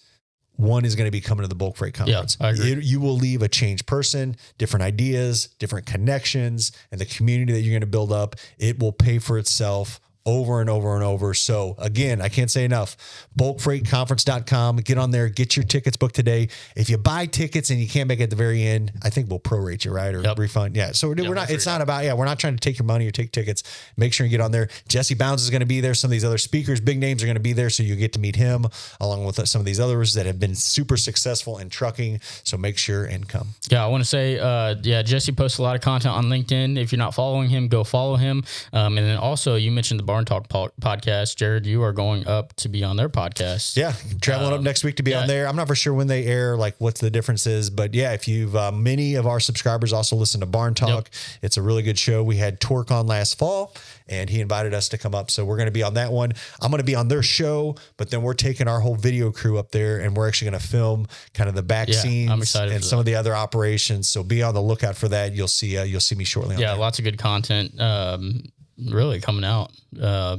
C: one is going to be coming to the Bulk Freight Conference. I agree. You will leave a changed person, different ideas, different connections, and the community that you're going to build up. It will pay for itself over and over and over. So again, I can't say enough. BulkFreightConference.com. Get on there, get your tickets booked today. If you buy tickets and you can't make it at the very end, I think we'll prorate you, right? Or refund. Yeah. So we're not, it's not about, we're not trying to take your money or take tickets. Make sure you get on there. Jesse Bounds is going to be there. Some of these other speakers, big names are going to be there. So you get to meet him along with some of these others that have been super successful in trucking. So make sure and come. Yeah. I want to say, Jesse posts a lot of content on LinkedIn. If you're not following him, go follow him. And then also you mentioned the Barn Talk podcast. Jared, you are going up to be on their podcast. Yeah, traveling up next week to be on there. I'm not for sure when they air, like what the difference is, but if you've many of our subscribers also listen to Barn Talk. It's a really good show. We had Torque on last fall, and he invited us to come up, so we're going to be on that one. I'm going to be on their show, but then we're taking our whole video crew up there, and we're actually going to film kind of the back scenes. I'm excited and some of the other operations. So be on the lookout for that. You'll see me shortly. On lots of good content. Really coming out.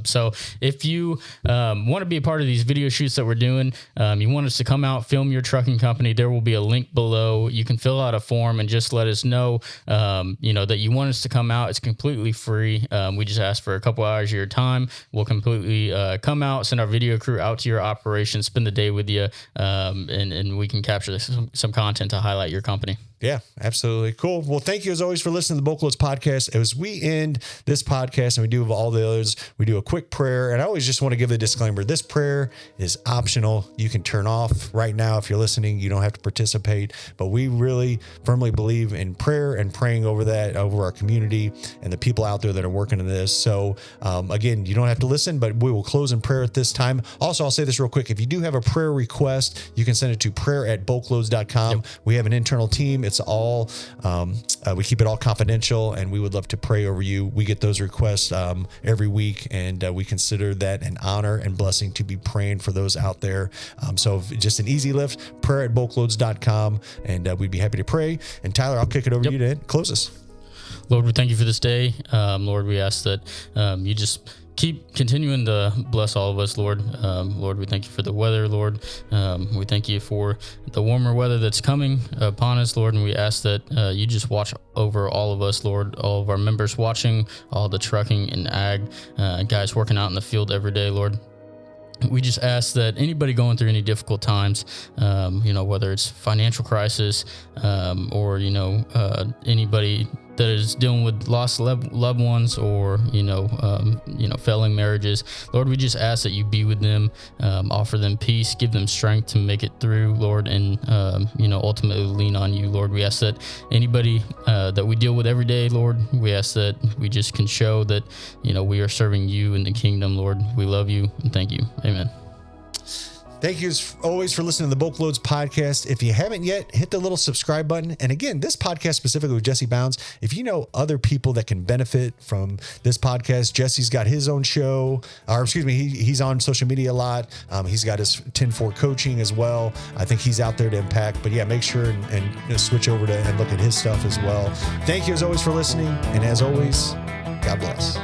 C: So if you want to be a part of these video shoots that we're doing, you want us to come out, film your trucking company, there will be a link below. You can fill out a form and just let us know, that you want us to come out. It's completely free. We just ask for a couple hours of your time. We'll completely come out, send our video crew out to your operation, spend the day with you, and we can capture some content to highlight your company. Yeah, absolutely. Cool. Well, thank you as always for listening to the BulkLoads Podcast. As we end this podcast and we do all the others, we do a quick prayer. And I always just want to give the disclaimer. This prayer is optional. You can turn off right now if you're listening. You don't have to participate. But we really firmly believe in prayer and praying over our community and the people out there that are working in this. So again, you don't have to listen, but we will close in prayer at this time. Also, I'll say this real quick. If you do have a prayer request, you can send it to prayer@bulkloads.com. We have an internal team. It's all, we keep it all confidential, and we would love to pray over you. We get those requests every week, and we consider that an honor and blessing to be praying for those out there. So just an easy lift, prayer@bulkloads.com, and we'd be happy to pray. And Tyler, I'll kick it over to you to close us. Lord, we thank you for this day. Lord, we ask that you just keep continuing to bless all of us, Lord. Lord, we thank you for the weather, Lord. We thank you for the warmer weather that's coming upon us, Lord. And we ask that you just watch over all of us, Lord, all of our members watching, all the trucking and ag guys working out in the field every day, Lord. We just ask that anybody going through any difficult times, whether it's financial crisis or, anybody
D: that is dealing with lost loved ones or, failing marriages. Lord, we just ask that you be with them, offer them peace, give them strength to make it through, Lord, and, ultimately lean on you, Lord. We ask that anybody that we deal with every day, Lord, we ask that we just can show that, we are serving you in the kingdom, Lord. We love you and thank you. Amen.
C: Thank you as always for listening to the BulkLoads Podcast. If you haven't yet, hit the little subscribe button. And again, this podcast specifically with Jesse Bounds, if you know other people that can benefit from this podcast, Jesse's got his own show, he's on social media a lot. He's got his 10-4 coaching as well. I think he's out there to impact. But yeah, make sure and switch over to and look at his stuff as well. Thank you as always for listening. And as always, God bless.